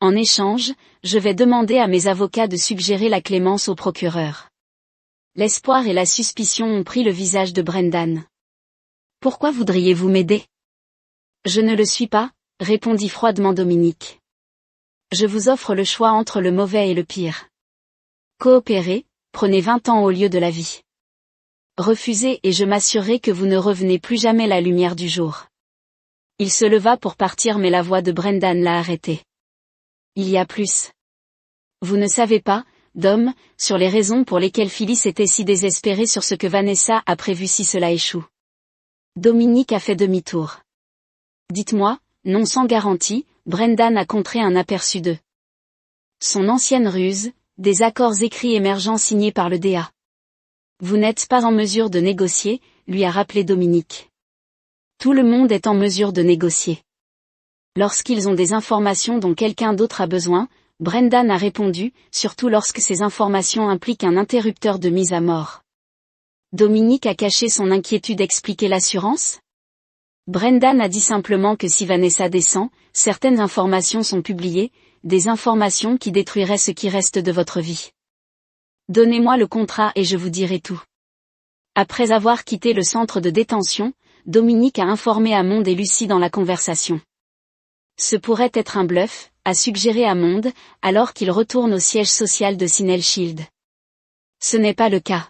En échange, je vais demander à mes avocats de suggérer la clémence au procureur. L'espoir et la suspicion ont pris le visage de Brendan. Pourquoi voudriez-vous m'aider? Je ne le suis pas, répondit froidement Dominique. Je vous offre le choix entre le mauvais et le pire. Coopérez, prenez 20 ans au lieu de la vie. Refusez et je m'assurerai que vous ne revenez plus jamais la lumière du jour. Il se leva pour partir mais la voix de Brendan l'a arrêté. Il y a plus. Vous ne savez pas, Dom, sur les raisons pour lesquelles Phyllis était si désespérée sur ce que Vanessa a prévu si cela échoue. Dominique a fait demi-tour. Dites-moi, non sans garantie, Brendan a contré un aperçu de son ancienne ruse, des accords écrits émergents signés par le DA. Vous n'êtes pas en mesure de négocier, lui a rappelé Dominique. Tout le monde est en mesure de négocier. Lorsqu'ils ont des informations dont quelqu'un d'autre a besoin, Brendan a répondu, surtout lorsque ces informations impliquent un interrupteur de mise à mort. Dominique a caché son inquiétude. Expliquer l'assurance? Brendan a dit simplement que si Vanessa descend, certaines informations sont publiées, des informations qui détruiraient ce qui reste de votre vie. Donnez-moi le contrat et je vous dirai tout. Après avoir quitté le centre de détention, Dominique a informé Hammond et Lucy dans la conversation. Ce pourrait être un bluff, a suggéré Hammond, alors qu'il retourne au siège social de Sinnel Shield. Ce n'est pas le cas.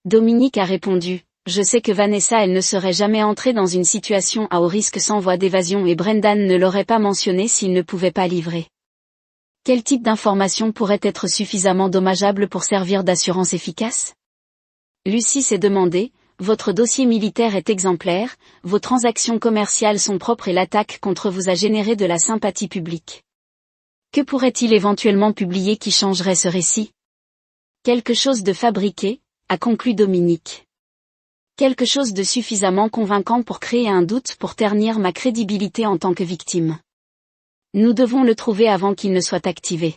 Dominique a répondu, je sais que Vanessa elle ne serait jamais entrée dans une situation à haut risque sans voie d'évasion et Brendan ne l'aurait pas mentionné s'il ne pouvait pas livrer. Quel type d'information pourrait être suffisamment dommageable pour servir d'assurance efficace? Lucy s'est demandé, votre dossier militaire est exemplaire, vos transactions commerciales sont propres et l'attaque contre vous a généré de la sympathie publique. Que pourrait-il éventuellement publier qui changerait ce récit? Quelque chose de fabriqué, a conclu Dominique. Quelque chose de suffisamment convaincant pour créer un doute pour ternir ma crédibilité en tant que victime. Nous devons le trouver avant qu'il ne soit activé.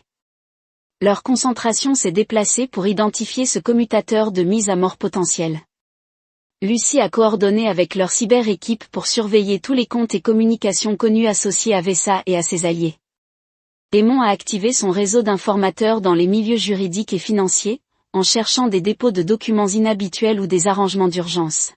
Leur concentration s'est déplacée pour identifier ce commutateur de mise à mort potentiel. Lucy a coordonné avec leur cyber-équipe pour surveiller tous les comptes et communications connus associés à Vesa et à ses alliés. Aimon a activé son réseau d'informateurs dans les milieux juridiques et financiers, en cherchant des dépôts de documents inhabituels ou des arrangements d'urgence.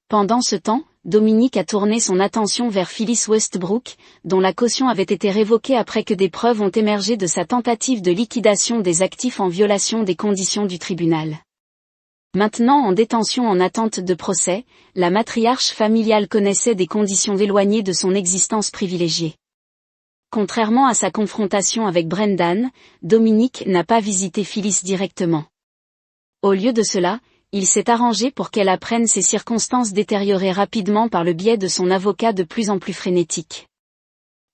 Pendant ce temps, Dominique a tourné son attention vers Phyllis Westbrook, dont la caution avait été révoquée après que des preuves ont émergé de sa tentative de liquidation des actifs en violation des conditions du tribunal. Maintenant en détention en attente de procès, la matriarche familiale connaissait des conditions éloignées de son existence privilégiée. Contrairement à sa confrontation avec Brendan, Dominique n'a pas visité Phyllis directement. Au lieu de cela, il s'est arrangé pour qu'elle apprenne ses circonstances détériorées rapidement par le biais de son avocat de plus en plus frénétique.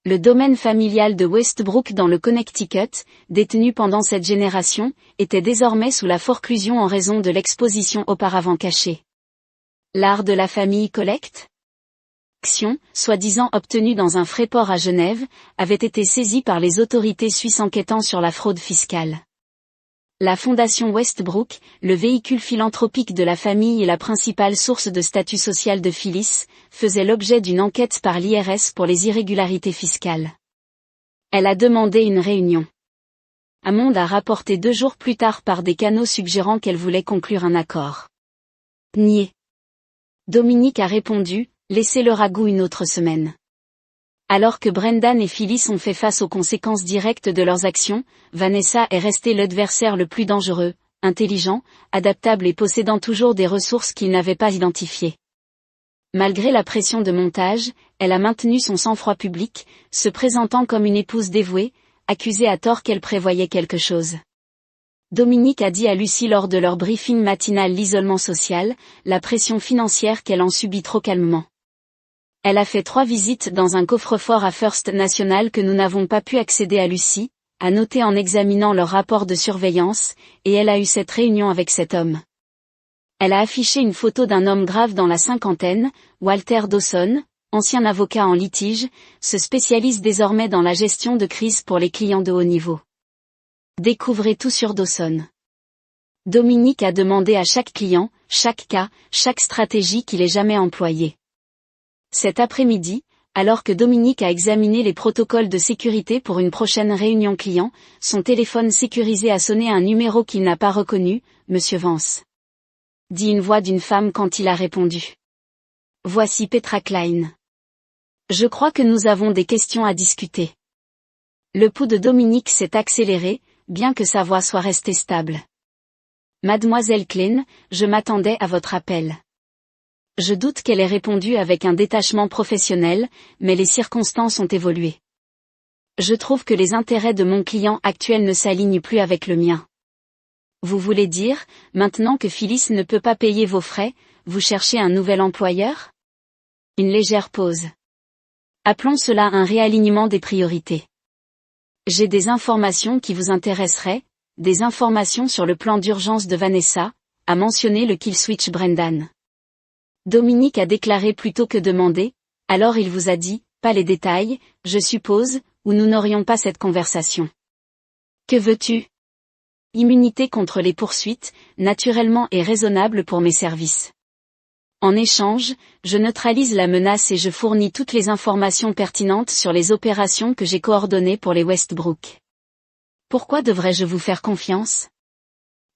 Le domaine familial de Westbrook dans le Connecticut, détenu pendant cette génération, était désormais sous la forclusion en raison de l'exposition auparavant cachée. L'art de la famille collecte? Action, soi-disant obtenue dans un fréport à Genève, avait été saisie par les autorités suisses enquêtant sur la fraude fiscale. La fondation Westbrook, le véhicule philanthropique de la famille et la principale source de statut social de Phyllis, faisait l'objet d'une enquête par l'IRS pour les irrégularités fiscales. Elle a demandé une réunion. Hammond a rapporté 2 jours plus tard par des canaux suggérant qu'elle voulait conclure un accord. Nié. Dominique a répondu, laissez le ragoût une autre semaine. Alors que Brendan et Phyllis ont fait face aux conséquences directes de leurs actions, Vanessa est restée l'adversaire le plus dangereux, intelligent, adaptable et possédant toujours des ressources qu'il n'avait pas identifiées. Malgré la pression de montage, elle a maintenu son sang-froid public, se présentant comme une épouse dévouée, accusée à tort qu'elle prévoyait quelque chose. Dominique a dit à Lucy lors de leur briefing matinal l'isolement social, la pression financière qu'elle en subit trop calmement. Elle a fait 3 visites dans un coffre-fort à First National que nous n'avons pas pu accéder à Lucy, a noté en examinant leur rapport de surveillance, et elle a eu cette réunion avec cet homme. Elle a affiché une photo d'un homme grave dans la cinquantaine, Walter Dawson, ancien avocat en litige, se spécialise désormais dans la gestion de crise pour les clients de haut niveau. Découvrez tout sur Dawson. Dominique a demandé à chaque client, chaque cas, chaque stratégie qu'il ait jamais employée. Cet après-midi, alors que Dominique a examiné les protocoles de sécurité pour une prochaine réunion client, son téléphone sécurisé a sonné un numéro qu'il n'a pas reconnu, Monsieur Vance. Dit une voix d'une femme quand il a répondu. Voici Petra Klein. Je crois que nous avons des questions à discuter. Le pouls de Dominique s'est accéléré, bien que sa voix soit restée stable. Mademoiselle Klein, je m'attendais à votre appel. Je doute qu'elle ait répondu avec un détachement professionnel, mais les circonstances ont évolué. Je trouve que les intérêts de mon client actuel ne s'alignent plus avec le mien. Vous voulez dire, maintenant que Phyllis ne peut pas payer vos frais, vous cherchez un nouvel employeur? Une légère pause. Appelons cela un réalignement des priorités. J'ai des informations qui vous intéresseraient, des informations sur le plan d'urgence de Vanessa, a mentionné le kill switch Brendan. Dominique a déclaré plutôt que demandé, alors il vous a dit, pas les détails, je suppose, ou nous n'aurions pas cette conversation. Que veux-tu? Immunité contre les poursuites, naturellement et raisonnable pour mes services. En échange, je neutralise la menace et je fournis toutes les informations pertinentes sur les opérations que j'ai coordonnées pour les Westbrook. Pourquoi devrais-je vous faire confiance?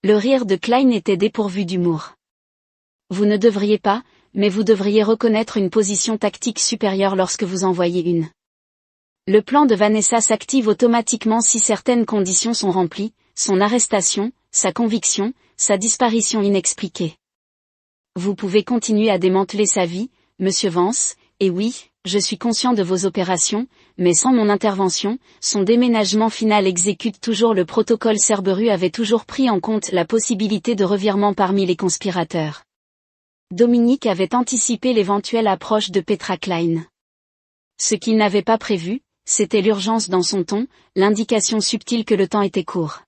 Le rire de Klein était dépourvu d'humour. Vous ne devriez pas, mais vous devriez reconnaître une position tactique supérieure lorsque vous en voyez une. Le plan de Vanessa s'active automatiquement si certaines conditions sont remplies, son arrestation, sa conviction, sa disparition inexpliquée. Vous pouvez continuer à démanteler sa vie, Monsieur Vance, et oui, je suis conscient de vos opérations, mais sans mon intervention, son déménagement final exécute toujours le protocole. Cerberus avait toujours pris en compte la possibilité de revirement parmi les conspirateurs. Dominique avait anticipé l'éventuelle approche de Petra Klein. Ce qu'il n'avait pas prévu, c'était l'urgence dans son ton, l'indication subtile que le temps était court.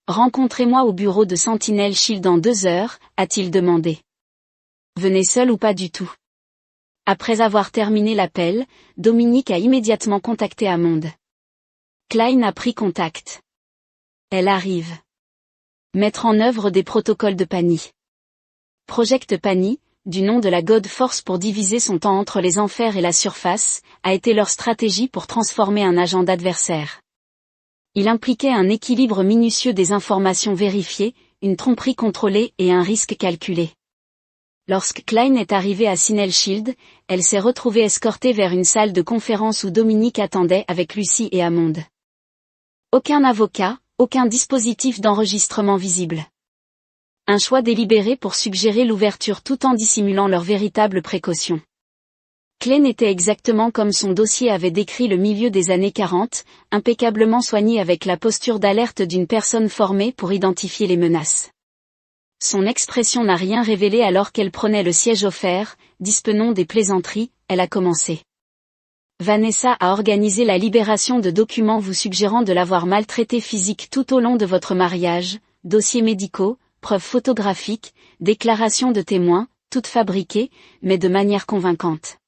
Rencontrez-moi au bureau de Sentinel Shield dans 2 heures, a-t-il demandé. Venez seul ou pas du tout. Après avoir terminé l'appel, Dominique a immédiatement contacté Hammond. Klein a pris contact. Elle arrive. Mettre en œuvre des protocoles de Pani. Project Pani, du nom de la God Force pour diviser son temps entre les enfers et la surface, a été leur stratégie pour transformer un agent d'adversaire. Il impliquait un équilibre minutieux des informations vérifiées, une tromperie contrôlée et un risque calculé. Lorsque Klein est arrivée à Sinel Shield, elle s'est retrouvée escortée vers une salle de conférence où Dominique attendait avec Lucy et Hammond. Aucun avocat, aucun dispositif d'enregistrement visible. Un choix délibéré pour suggérer l'ouverture tout en dissimulant leurs véritables précautions. Klein était exactement comme son dossier avait décrit le milieu des années 40, impeccablement soigné avec la posture d'alerte d'une personne formée pour identifier les menaces. Son expression n'a rien révélé alors qu'elle prenait le siège offert, dispenons des plaisanteries, elle a commencé. Vanessa a organisé la libération de documents vous suggérant de l'avoir maltraité physique tout au long de votre mariage, dossiers médicaux, preuves photographiques, déclarations de témoins, toutes fabriquées, mais de manière convaincante.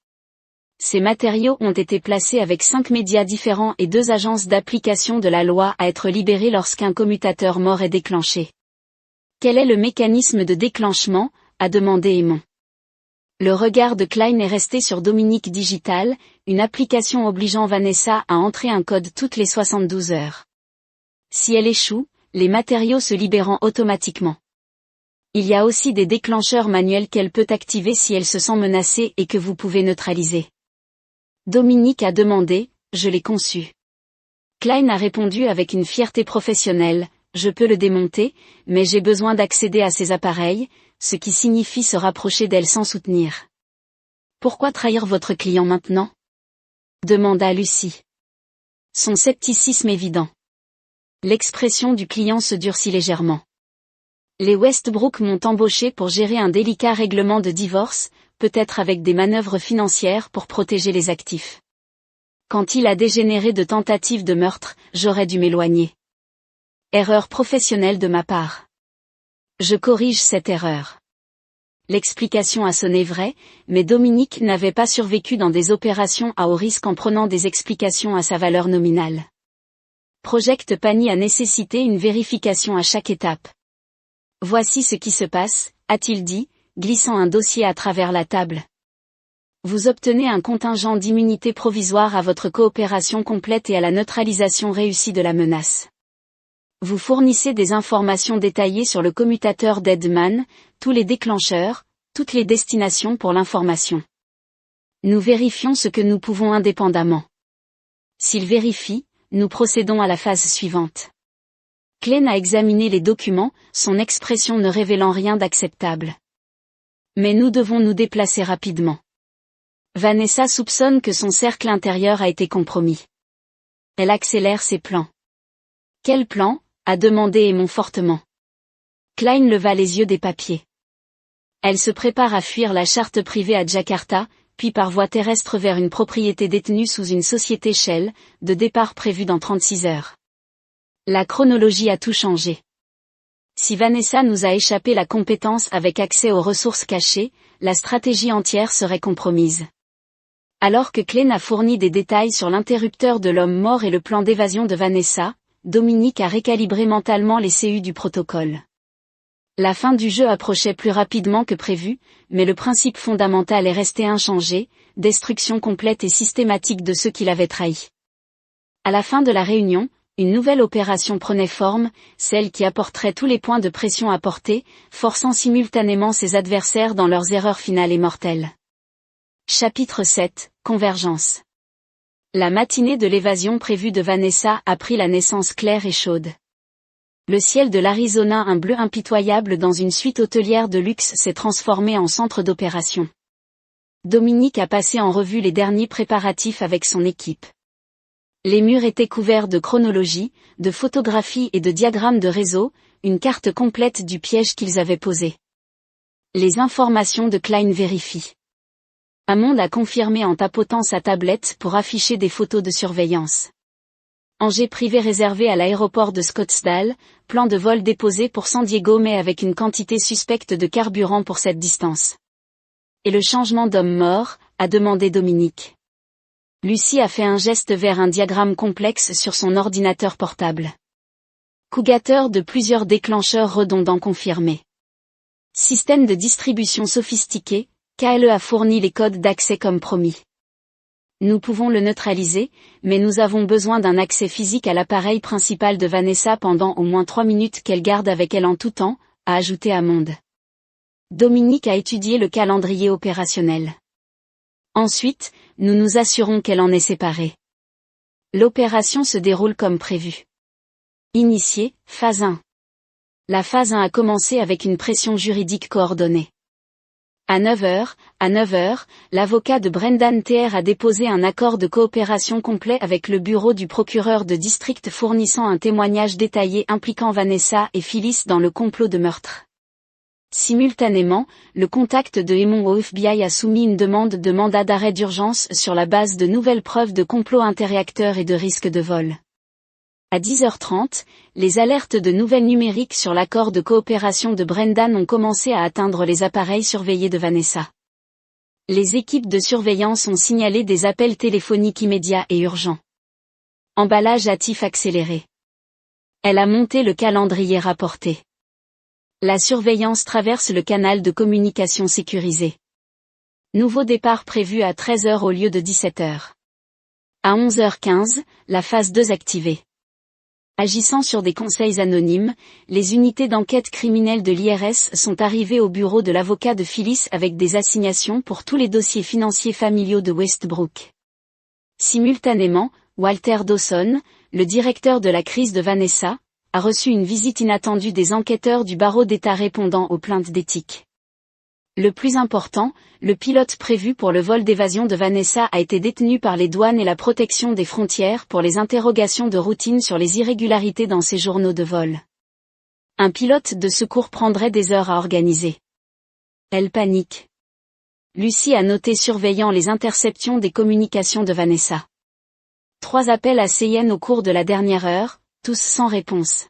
Ces matériaux ont été placés avec 5 médias différents et 2 agences d'application de la loi à être libérées lorsqu'un commutateur mort est déclenché. Quel est le mécanisme de déclenchement, a demandé Aimon. Le regard de Klein est resté sur Dominique Digital, une application obligeant Vanessa à entrer un code toutes les 72 heures. Si elle échoue, les matériaux se libérant automatiquement. Il y a aussi des déclencheurs manuels qu'elle peut activer si elle se sent menacée et que vous pouvez neutraliser. Dominique a demandé, je l'ai conçu. Klein a répondu avec une fierté professionnelle, je peux le démonter, mais j'ai besoin d'accéder à ces appareils, ce qui signifie se rapprocher d'elle sans soutenir. Pourquoi trahir votre client maintenant? Demanda Lucy. Son scepticisme évident. L'expression du client se durcit légèrement. Les Westbrook m'ont embauché pour gérer un délicat règlement de divorce, peut-être avec des manœuvres financières pour protéger les actifs. Quand il a dégénéré de tentatives de meurtre, j'aurais dû m'éloigner. Erreur professionnelle de ma part. Je corrige cette erreur. L'explication a sonné vraie, mais Dominique n'avait pas survécu dans des opérations à haut risque en prenant des explications à sa valeur nominale. Project Pani a nécessité une vérification à chaque étape. Voici ce qui se passe, a-t-il dit, glissant un dossier à travers la table. Vous obtenez un contingent d'immunité provisoire à votre coopération complète et à la neutralisation réussie de la menace. Vous fournissez des informations détaillées sur le commutateur Deadman, tous les déclencheurs, toutes les destinations pour l'information. Nous vérifions ce que nous pouvons indépendamment. S'il vérifie, nous procédons à la phase suivante. Klein a examiné les documents, son expression ne révélant rien d'acceptable. Mais nous devons nous déplacer rapidement. Vanessa soupçonne que son cercle intérieur a été compromis. Elle accélère ses plans. Quel plan? A demandé Aimon fortement. Klein leva les yeux des papiers. Elle se prépare à fuir la charte privée à Jakarta, puis par voie terrestre vers une propriété détenue sous une société Shell, de départ prévu dans 36 heures. La chronologie a tout changé. Si Vanessa nous a échappé la compétence avec accès aux ressources cachées, la stratégie entière serait compromise. Alors que Klein a fourni des détails sur l'interrupteur de l'homme mort et le plan d'évasion de Vanessa, Dominique a récalibré mentalement les CU du protocole. La fin du jeu approchait plus rapidement que prévu, mais le principe fondamental est resté inchangé, destruction complète et systématique de ceux qui l'avaient trahi. À la fin de la réunion, une nouvelle opération prenait forme, celle qui apporterait tous les points de pression à portée, forçant simultanément ses adversaires dans leurs erreurs finales et mortelles. Chapitre 7, Convergence. La matinée de l'évasion prévue de Vanessa a pris la naissance claire et chaude. Le ciel de l'Arizona, un bleu impitoyable dans une suite hôtelière de luxe, s'est transformé en centre d'opération. Dominique a passé en revue les derniers préparatifs avec son équipe. Les murs étaient couverts de chronologies, de photographies et de diagrammes de réseau, une carte complète du piège qu'ils avaient posé. Les informations de Klein vérifient. Hammond a confirmé en tapotant sa tablette pour afficher des photos de surveillance. Jet privé réservé à l'aéroport de Scottsdale, plan de vol déposé pour San Diego mais avec une quantité suspecte de carburant pour cette distance. Et le changement d'homme mort, a demandé Dominique. Lucie a fait un geste vers un diagramme complexe sur son ordinateur portable. Cougateur de plusieurs déclencheurs redondants confirmés. Système de distribution sophistiqué, KLE a fourni les codes d'accès comme promis. Nous pouvons le neutraliser, mais nous avons besoin d'un accès physique à l'appareil principal de Vanessa pendant au moins 3 minutes qu'elle garde avec elle en tout temps, a ajouté Hammond. Dominique a étudié le calendrier opérationnel. Ensuite, nous nous assurons qu'elle en est séparée. L'opération se déroule comme prévu. Initié, phase 1. La phase 1 a commencé avec une pression juridique coordonnée. À 9h, l'avocat de Brendan Tr a déposé un accord de coopération complet avec le bureau du procureur de district fournissant un témoignage détaillé impliquant Vanessa et Phyllis dans le complot de meurtre. Simultanément, le contact de Hammond au FBI a soumis une demande de mandat d'arrêt d'urgence sur la base de nouvelles preuves de complot interréacteur et de risque de vol. À 10h30, les alertes de nouvelles numériques sur l'accord de coopération de Brendan ont commencé à atteindre les appareils surveillés de Vanessa. Les équipes de surveillance ont signalé des appels téléphoniques immédiats et urgents. Emballage hâtif accéléré. Elle a monté le calendrier rapporté. La surveillance traverse le canal de communication sécurisé. Nouveau départ prévu à 13h au lieu de 17h. À 11h15, la phase 2 activée. Agissant sur des conseils anonymes, les unités d'enquête criminelle de l'IRS sont arrivées au bureau de l'avocat de Phyllis avec des assignations pour tous les dossiers financiers familiaux de Westbrook. Simultanément, Walter Dawson, le directeur de la crise de Vanessa, a reçu une visite inattendue des enquêteurs du barreau d'État répondant aux plaintes d'éthique. Le plus important, le pilote prévu pour le vol d'évasion de Vanessa a été détenu par les douanes et la protection des frontières pour les interrogations de routine sur les irrégularités dans ses journaux de vol. Un pilote de secours prendrait des heures à organiser. Elle panique. Lucie a noté surveillant les interceptions des communications de Vanessa. 3 appels à CN au cours de la dernière heure, tous sans réponse.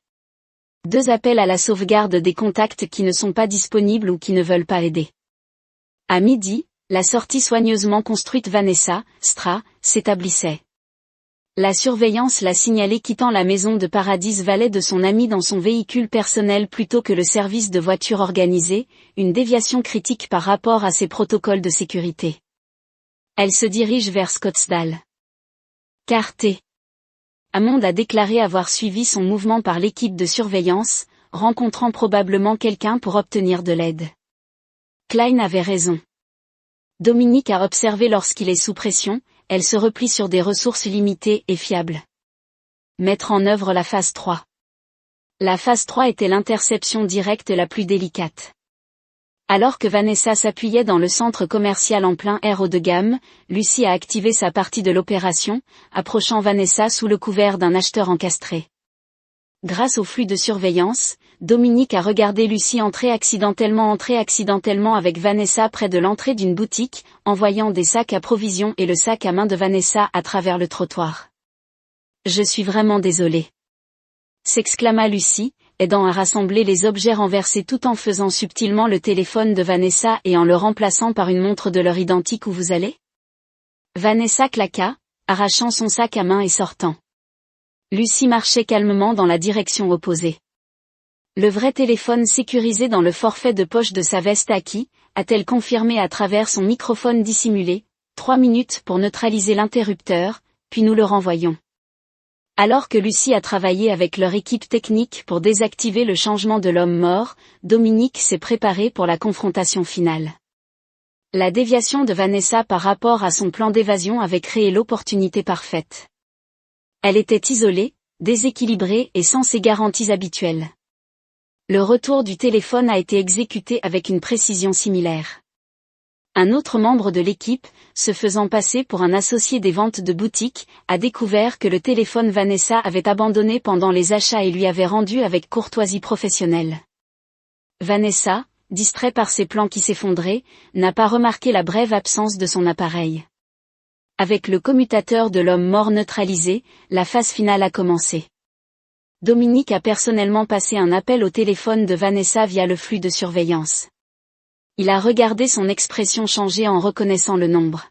2 appels à la sauvegarde des contacts qui ne sont pas disponibles ou qui ne veulent pas aider. À midi, la sortie soigneusement construite Vanessa, Stra, s'établissait. La surveillance l'a signalé quittant la maison de Paradise Valley de son ami dans son véhicule personnel plutôt que le service de voiture organisé, une déviation critique par rapport à ses protocoles de sécurité. Elle se dirige vers Scottsdale. Carté. Hammond a déclaré avoir suivi son mouvement par l'équipe de surveillance, rencontrant probablement quelqu'un pour obtenir de l'aide. Klein avait raison. Dominique a observé lorsqu'il est sous pression, elle se replie sur des ressources limitées et fiables. Mettre en œuvre la phase 3. La phase 3 était l'interception directe la plus délicate. Alors que Vanessa s'appuyait dans le centre commercial en plein air haut de gamme, Lucie a activé sa partie de l'opération, approchant Vanessa sous le couvert d'un acheteur encastré. Grâce au flux de surveillance, Dominique a regardé Lucie entrer accidentellement avec Vanessa près de l'entrée d'une boutique, en voyant des sacs à provisions et le sac à main de Vanessa à travers le trottoir. Je suis vraiment désolée. S'exclama Lucie, aidant à rassembler les objets renversés tout en faisant subtilement le téléphone de Vanessa et en le remplaçant par une montre de l'heure identique. Où vous allez ? Vanessa claqua, arrachant son sac à main et sortant. Lucie marchait calmement dans la direction opposée. Le vrai téléphone sécurisé dans le forfait de poche de sa veste Aki, a-t-elle confirmé à travers son microphone dissimulé, 3 minutes pour neutraliser l'interrupteur, puis nous le renvoyons. Alors que Lucie a travaillé avec leur équipe technique pour désactiver le changement de l'homme mort, Dominique s'est préparé pour la confrontation finale. La déviation de Vanessa par rapport à son plan d'évasion avait créé l'opportunité parfaite. Elle était isolée, déséquilibrée et sans ses garanties habituelles. Le retour du téléphone a été exécuté avec une précision similaire. Un autre membre de l'équipe, se faisant passer pour un associé des ventes de boutique, a découvert que le téléphone Vanessa avait abandonné pendant les achats et lui avait rendu avec courtoisie professionnelle. Vanessa, distrait par ses plans qui s'effondraient, n'a pas remarqué la brève absence de son appareil. Avec le commutateur de l'homme mort neutralisé, la phase finale a commencé. Dominique a personnellement passé un appel au téléphone de Vanessa via le flux de surveillance. Il a regardé son expression changer en reconnaissant le nombre.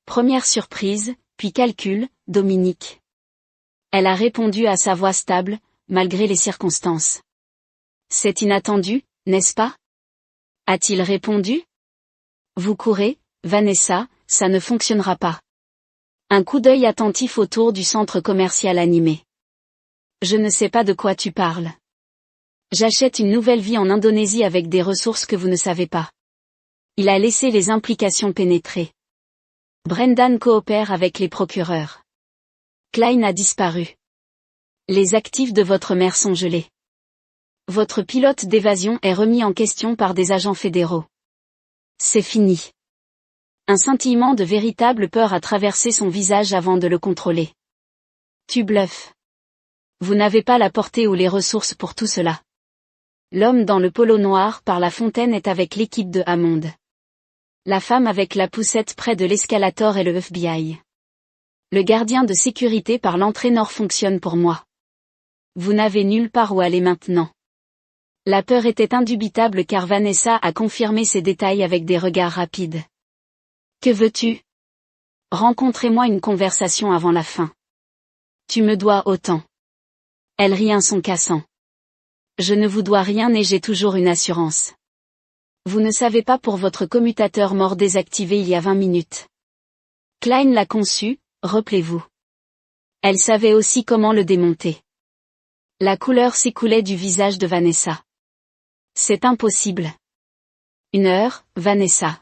Première surprise, puis calcul, Dominique. Elle a répondu à sa voix stable, malgré les circonstances. C'est inattendu, n'est-ce pas ? A-t-il répondu ? Vous courez, Vanessa, ça ne fonctionnera pas. Un coup d'œil attentif autour du centre commercial animé. Je ne sais pas de quoi tu parles. J'achète une nouvelle vie en Indonésie avec des ressources que vous ne savez pas. Il a laissé les implications pénétrer. Brendan coopère avec les procureurs. Klein a disparu. Les actifs de votre mère sont gelés. Votre pilote d'évasion est remis en question par des agents fédéraux. C'est fini. Un scintillement de véritable peur a traversé son visage avant de le contrôler. Tu bluffes. Vous n'avez pas la portée ou les ressources pour tout cela. L'homme dans le polo noir par la fontaine est avec l'équipe de Hammond. La femme avec la poussette près de l'escalator est le FBI. Le gardien de sécurité par l'entrée nord fonctionne pour moi. Vous n'avez nulle part où aller maintenant. La peur était indubitable car Vanessa a confirmé ces détails avec des regards rapides. Que veux-tu ? Rencontrez-moi une conversation avant la fin. Tu me dois autant. Elle rit un son cassant. Je ne vous dois rien et j'ai toujours une assurance. Vous ne savez pas pour votre commutateur mort désactivé il y a 20 minutes. Klein l'a conçu, rappelez-vous. Elle savait aussi comment le démonter. La couleur s'écoulait du visage de Vanessa. C'est impossible. 1 heure, Vanessa.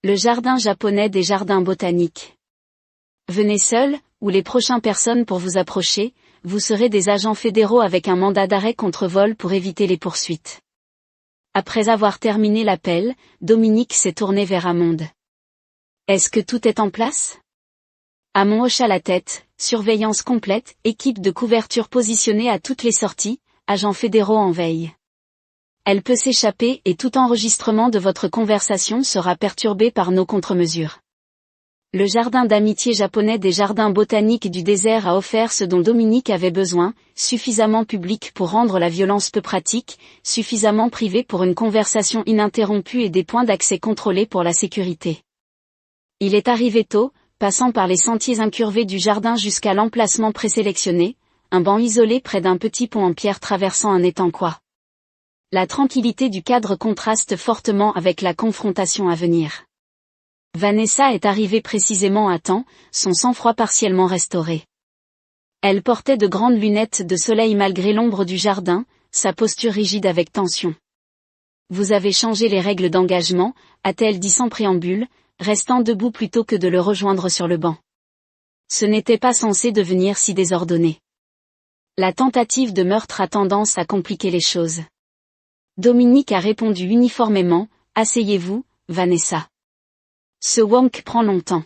Le jardin japonais des jardins botaniques. Venez seul, ou les prochaines personnes pour vous approcher, vous serez des agents fédéraux avec un mandat d'arrêt contre vol pour éviter les poursuites. Après avoir terminé l'appel, Dominique s'est tourné vers Hammond. Est-ce que tout est en place ? Hammond hocha la tête, surveillance complète, équipe de couverture positionnée à toutes les sorties, agents fédéraux en veille. Elle peut s'échapper et tout enregistrement de votre conversation sera perturbé par nos contre-mesures. Le jardin d'amitié japonais des jardins botaniques du désert a offert ce dont Dominique avait besoin, suffisamment public pour rendre la violence peu pratique, suffisamment privé pour une conversation ininterrompue et des points d'accès contrôlés pour la sécurité. Il est arrivé tôt, passant par les sentiers incurvés du jardin jusqu'à l'emplacement présélectionné, un banc isolé près d'un petit pont en pierre traversant un étang quoi. La tranquillité du cadre contraste fortement avec la confrontation à venir. Vanessa est arrivée précisément à temps, son sang-froid partiellement restauré. Elle portait de grandes lunettes de soleil malgré l'ombre du jardin, sa posture rigide avec tension. Vous avez changé les règles d'engagement, a-t-elle dit sans préambule, restant debout plutôt que de le rejoindre sur le banc. Ce n'était pas censé devenir si désordonné. La tentative de meurtre a tendance à compliquer les choses. Dominique a répondu uniformément, asseyez-vous, Vanessa. Ce wonk prend longtemps.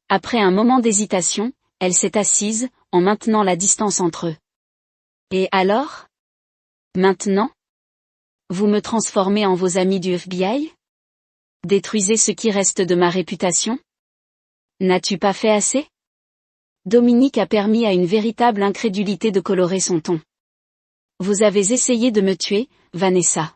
Après un moment d'hésitation, elle s'est assise, en maintenant la distance entre eux. Et alors ? Maintenant? Vous me transformez en vos amis du FBI? Détruisez ce qui reste de ma réputation? N'as-tu pas fait assez? Dominique a permis à une véritable incrédulité de colorer son ton. Vous avez essayé de me tuer, Vanessa.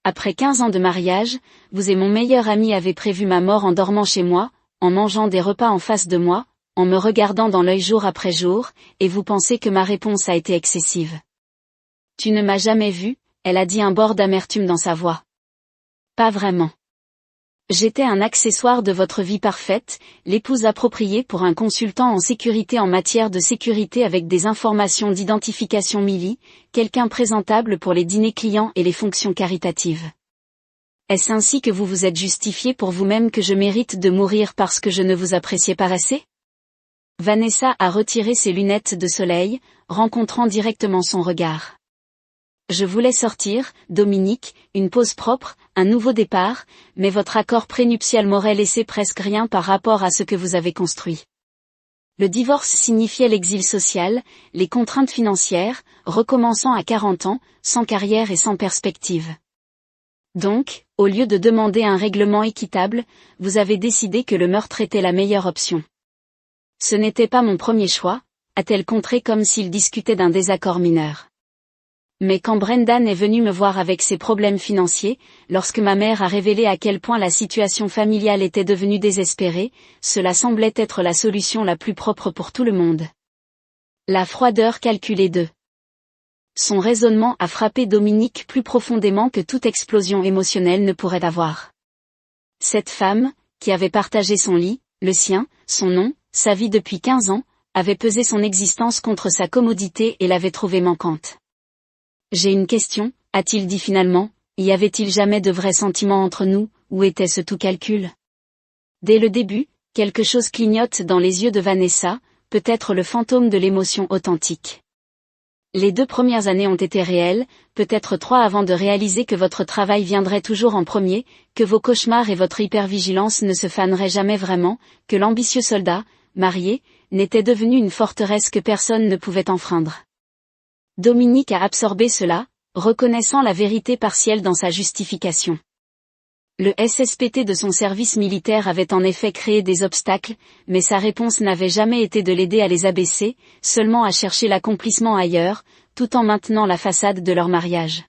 Après 15 ans de mariage, vous et mon meilleur ami avez prévu ma mort en dormant chez moi, en mangeant des repas en face de moi, en me regardant dans l'œil jour après jour, et vous pensez que ma réponse a été excessive. Tu ne m'as jamais vu, elle a dit un bord d'amertume dans sa voix. Pas vraiment. J'étais un accessoire de votre vie parfaite, l'épouse appropriée pour un consultant en sécurité en matière de sécurité avec des informations d'identification Mili, quelqu'un présentable pour les dîners clients et les fonctions caritatives. Est-ce ainsi que vous vous êtes justifié pour vous-même que je mérite de mourir parce que je ne vous appréciais pas assez? Vanessa a retiré ses lunettes de soleil, rencontrant directement son regard. Je voulais sortir, Dominique, une pause propre, un nouveau départ, mais votre accord prénuptial m'aurait laissé presque rien par rapport à ce que vous avez construit. Le divorce signifiait l'exil social, les contraintes financières, recommençant à 40 ans, sans carrière et sans perspective. Donc, au lieu de demander un règlement équitable, vous avez décidé que le meurtre était la meilleure option. Ce n'était pas mon premier choix, a-t-elle contré comme s'il discutait d'un désaccord mineur. Mais quand Brendan est venu me voir avec ses problèmes financiers, lorsque ma mère a révélé à quel point la situation familiale était devenue désespérée, cela semblait être la solution la plus propre pour tout le monde. La froideur calculée de son raisonnement a frappé Dominique plus profondément que toute explosion émotionnelle ne pourrait avoir. Cette femme, qui avait partagé son lit, le sien, son nom, sa vie depuis 15 ans, avait pesé son existence contre sa commodité et l'avait trouvée manquante. J'ai une question, a-t-il dit finalement, y avait-il jamais de vrais sentiments entre nous, ou était-ce tout calcul? Dès le début, quelque chose clignote dans les yeux de Vanessa, peut-être le fantôme de l'émotion authentique. Les 2 premières années ont été réelles, peut-être 3 avant de réaliser que votre travail viendrait toujours en premier, que vos cauchemars et votre hypervigilance ne se faneraient jamais vraiment, que l'ambitieux soldat, marié, n'était devenu une forteresse que personne ne pouvait enfreindre. Dominique a absorbé cela, reconnaissant la vérité partielle dans sa justification. Le SSPT de son service militaire avait en effet créé des obstacles, mais sa réponse n'avait jamais été de l'aider à les abaisser, seulement à chercher l'accomplissement ailleurs, tout en maintenant la façade de leur mariage.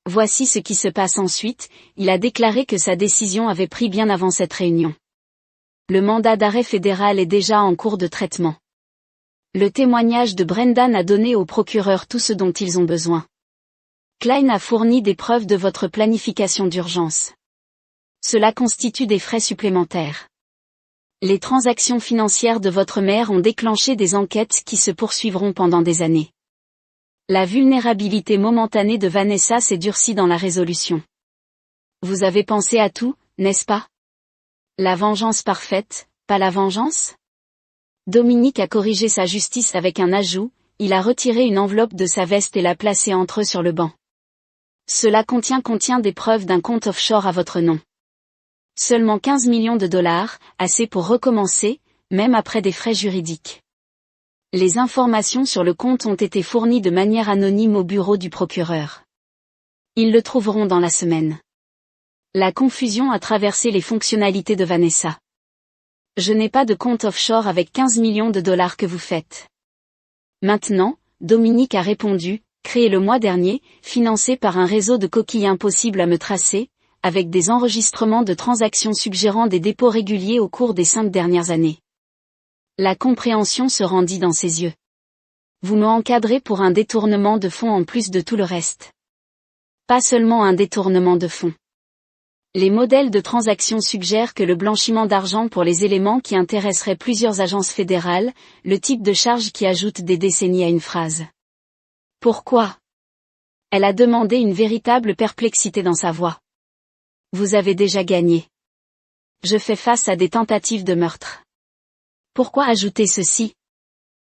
Voici ce qui se passe ensuite, il a déclaré que sa décision avait pris bien avant cette réunion. Le mandat d'arrêt fédéral est déjà en cours de traitement. Le témoignage de Brendan a donné aux procureurs tout ce dont ils ont besoin. Klein a fourni des preuves de votre planification d'urgence. Cela constitue des frais supplémentaires. Les transactions financières de votre mère ont déclenché des enquêtes qui se poursuivront pendant des années. La vulnérabilité momentanée de Vanessa s'est durcie dans la résolution. Vous avez pensé à tout, n'est-ce pas? La vengeance parfaite, pas la vengeance? Dominique a corrigé sa justice avec un ajout, il a retiré une enveloppe de sa veste et l'a placée entre eux sur le banc. Cela contient des preuves d'un compte offshore à votre nom. Seulement 15 millions de dollars, assez pour recommencer, même après des frais juridiques. Les informations sur le compte ont été fournies de manière anonyme au bureau du procureur. Ils le trouveront dans la semaine. La confusion a traversé les fonctionnalités de Vanessa. Je n'ai pas de compte offshore avec 15 millions de dollars que vous faites. Maintenant, Dominique a répondu, créé le mois dernier, financé par un réseau de coquilles impossibles à me tracer, avec des enregistrements de transactions suggérant des dépôts réguliers au cours des 5 dernières années. La compréhension se rendit dans ses yeux. Vous me encadrez pour un détournement de fonds en plus de tout le reste. Pas seulement un détournement de fonds. Les modèles de transactions suggèrent que le blanchiment d'argent pour les éléments qui intéresseraient plusieurs agences fédérales, le type de charge qui ajoute des décennies à une phrase. Pourquoi? Elle a demandé, une véritable perplexité dans sa voix. Vous avez déjà gagné. Je fais face à des tentatives de meurtre. Pourquoi ajouter ceci?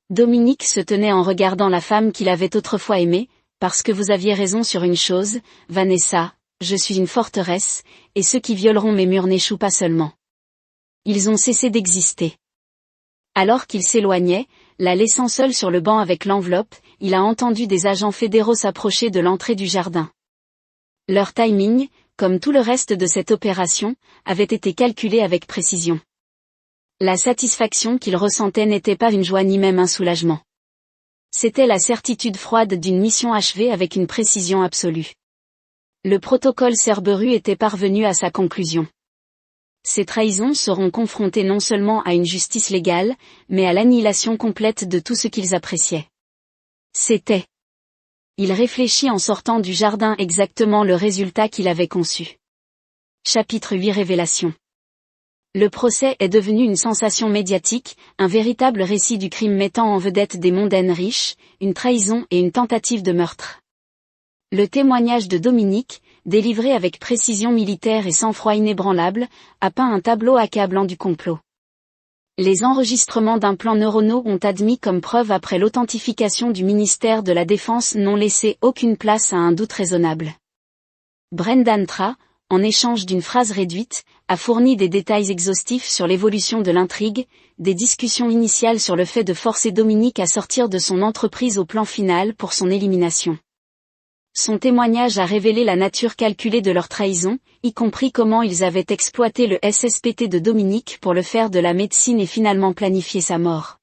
Dominique se tenait en regardant la femme qu'il avait autrefois aimée, parce que vous aviez raison sur une chose, Vanessa. Je suis une forteresse, et ceux qui violeront mes murs n'échouent pas seulement. Ils ont cessé d'exister. Alors qu'il s'éloignait, la laissant seule sur le banc avec l'enveloppe, il a entendu des agents fédéraux s'approcher de l'entrée du jardin. Leur timing, comme tout le reste de cette opération, avait été calculé avec précision. La satisfaction qu'il ressentait n'était pas une joie ni même un soulagement. C'était la certitude froide d'une mission achevée avec une précision absolue. Le protocole Cerberus était parvenu à sa conclusion. Ces trahisons seront confrontées non seulement à une justice légale, mais à l'annihilation complète de tout ce qu'ils appréciaient. C'était. Il réfléchit en sortant du jardin exactement le résultat qu'il avait conçu. Chapitre 8 Révélation. Le procès est devenu une sensation médiatique, un véritable récit du crime mettant en vedette des mondaines riches, une trahison et une tentative de meurtre. Le témoignage de Dominique, délivré avec précision militaire et sang-froid inébranlable, a peint un tableau accablant du complot. Les enregistrements d'implants neuronaux ont admis comme preuve après l'authentification du ministère de la Défense n'ont laissé aucune place à un doute raisonnable. Brendan Tratt, en échange d'une phrase réduite, a fourni des détails exhaustifs sur l'évolution de l'intrigue, des discussions initiales sur le fait de forcer Dominique à sortir de son entreprise au plan final pour son élimination. Son témoignage a révélé la nature calculée de leur trahison, y compris comment ils avaient exploité le SSPT de Dominique pour le faire de la médecine et finalement planifier sa mort.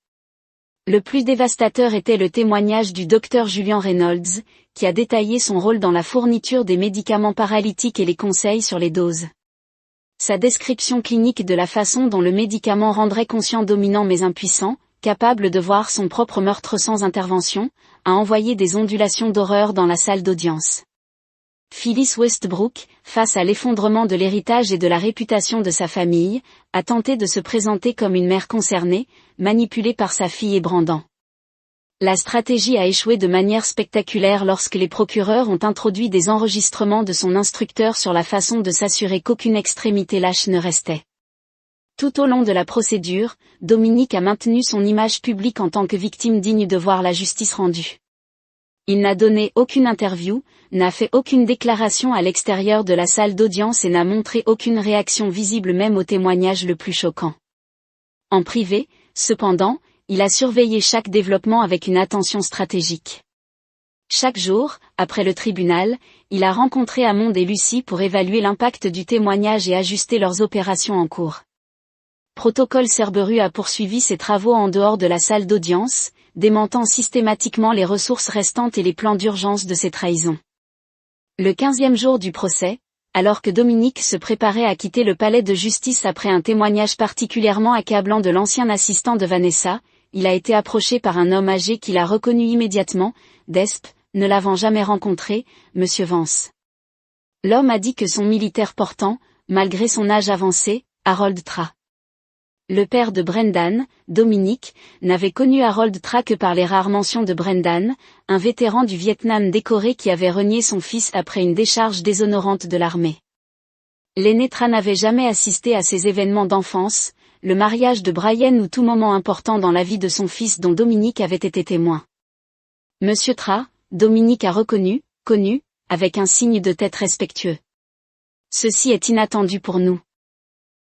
Le plus dévastateur était le témoignage du docteur Julian Reynolds, qui a détaillé son rôle dans la fourniture des médicaments paralytiques et les conseils sur les doses. Sa description clinique de la façon dont le médicament rendrait conscient dominant mais impuissant, capable de voir son propre meurtre sans intervention, a envoyé des ondulations d'horreur dans la salle d'audience. Phyllis Westbrook, face à l'effondrement de l'héritage et de la réputation de sa famille, a tenté de se présenter comme une mère concernée, manipulée par sa fille ébranlant. La stratégie a échoué de manière spectaculaire lorsque les procureurs ont introduit des enregistrements de son instructeur sur la façon de s'assurer qu'aucune extrémité lâche ne restait. Tout au long de la procédure, Dominique a maintenu son image publique en tant que victime digne de voir la justice rendue. Il n'a donné aucune interview, n'a fait aucune déclaration à l'extérieur de la salle d'audience et n'a montré aucune réaction visible même au témoignage le plus choquant. En privé, cependant, il a surveillé chaque développement avec une attention stratégique. Chaque jour, après le tribunal, il a rencontré Hammond et Lucy pour évaluer l'impact du témoignage et ajuster leurs opérations en cours. Protocole Cerberus a poursuivi ses travaux en dehors de la salle d'audience, démentant systématiquement les ressources restantes et les plans d'urgence de ces trahisons. Le 15e jour du procès, alors que Dominique se préparait à quitter le palais de justice après un témoignage particulièrement accablant de l'ancien assistant de Vanessa, il a été approché par un homme âgé qu'il a reconnu immédiatement, Desp, ne l'avant jamais rencontré, Monsieur Vance. L'homme a dit que son militaire portant, malgré son âge avancé, Harold Tratt. Le père de Brendan, Dominique, n'avait connu Harold Tratt que par les rares mentions de Brendan, un vétéran du Vietnam décoré qui avait renié son fils après une décharge déshonorante de l'armée. L'aîné Tratt n'avait jamais assisté à ces événements d'enfance, le mariage de Brian ou tout moment important dans la vie de son fils dont Dominique avait été témoin. Monsieur Tratt, Dominique a connu, avec un signe de tête respectueux. Ceci est inattendu pour nous.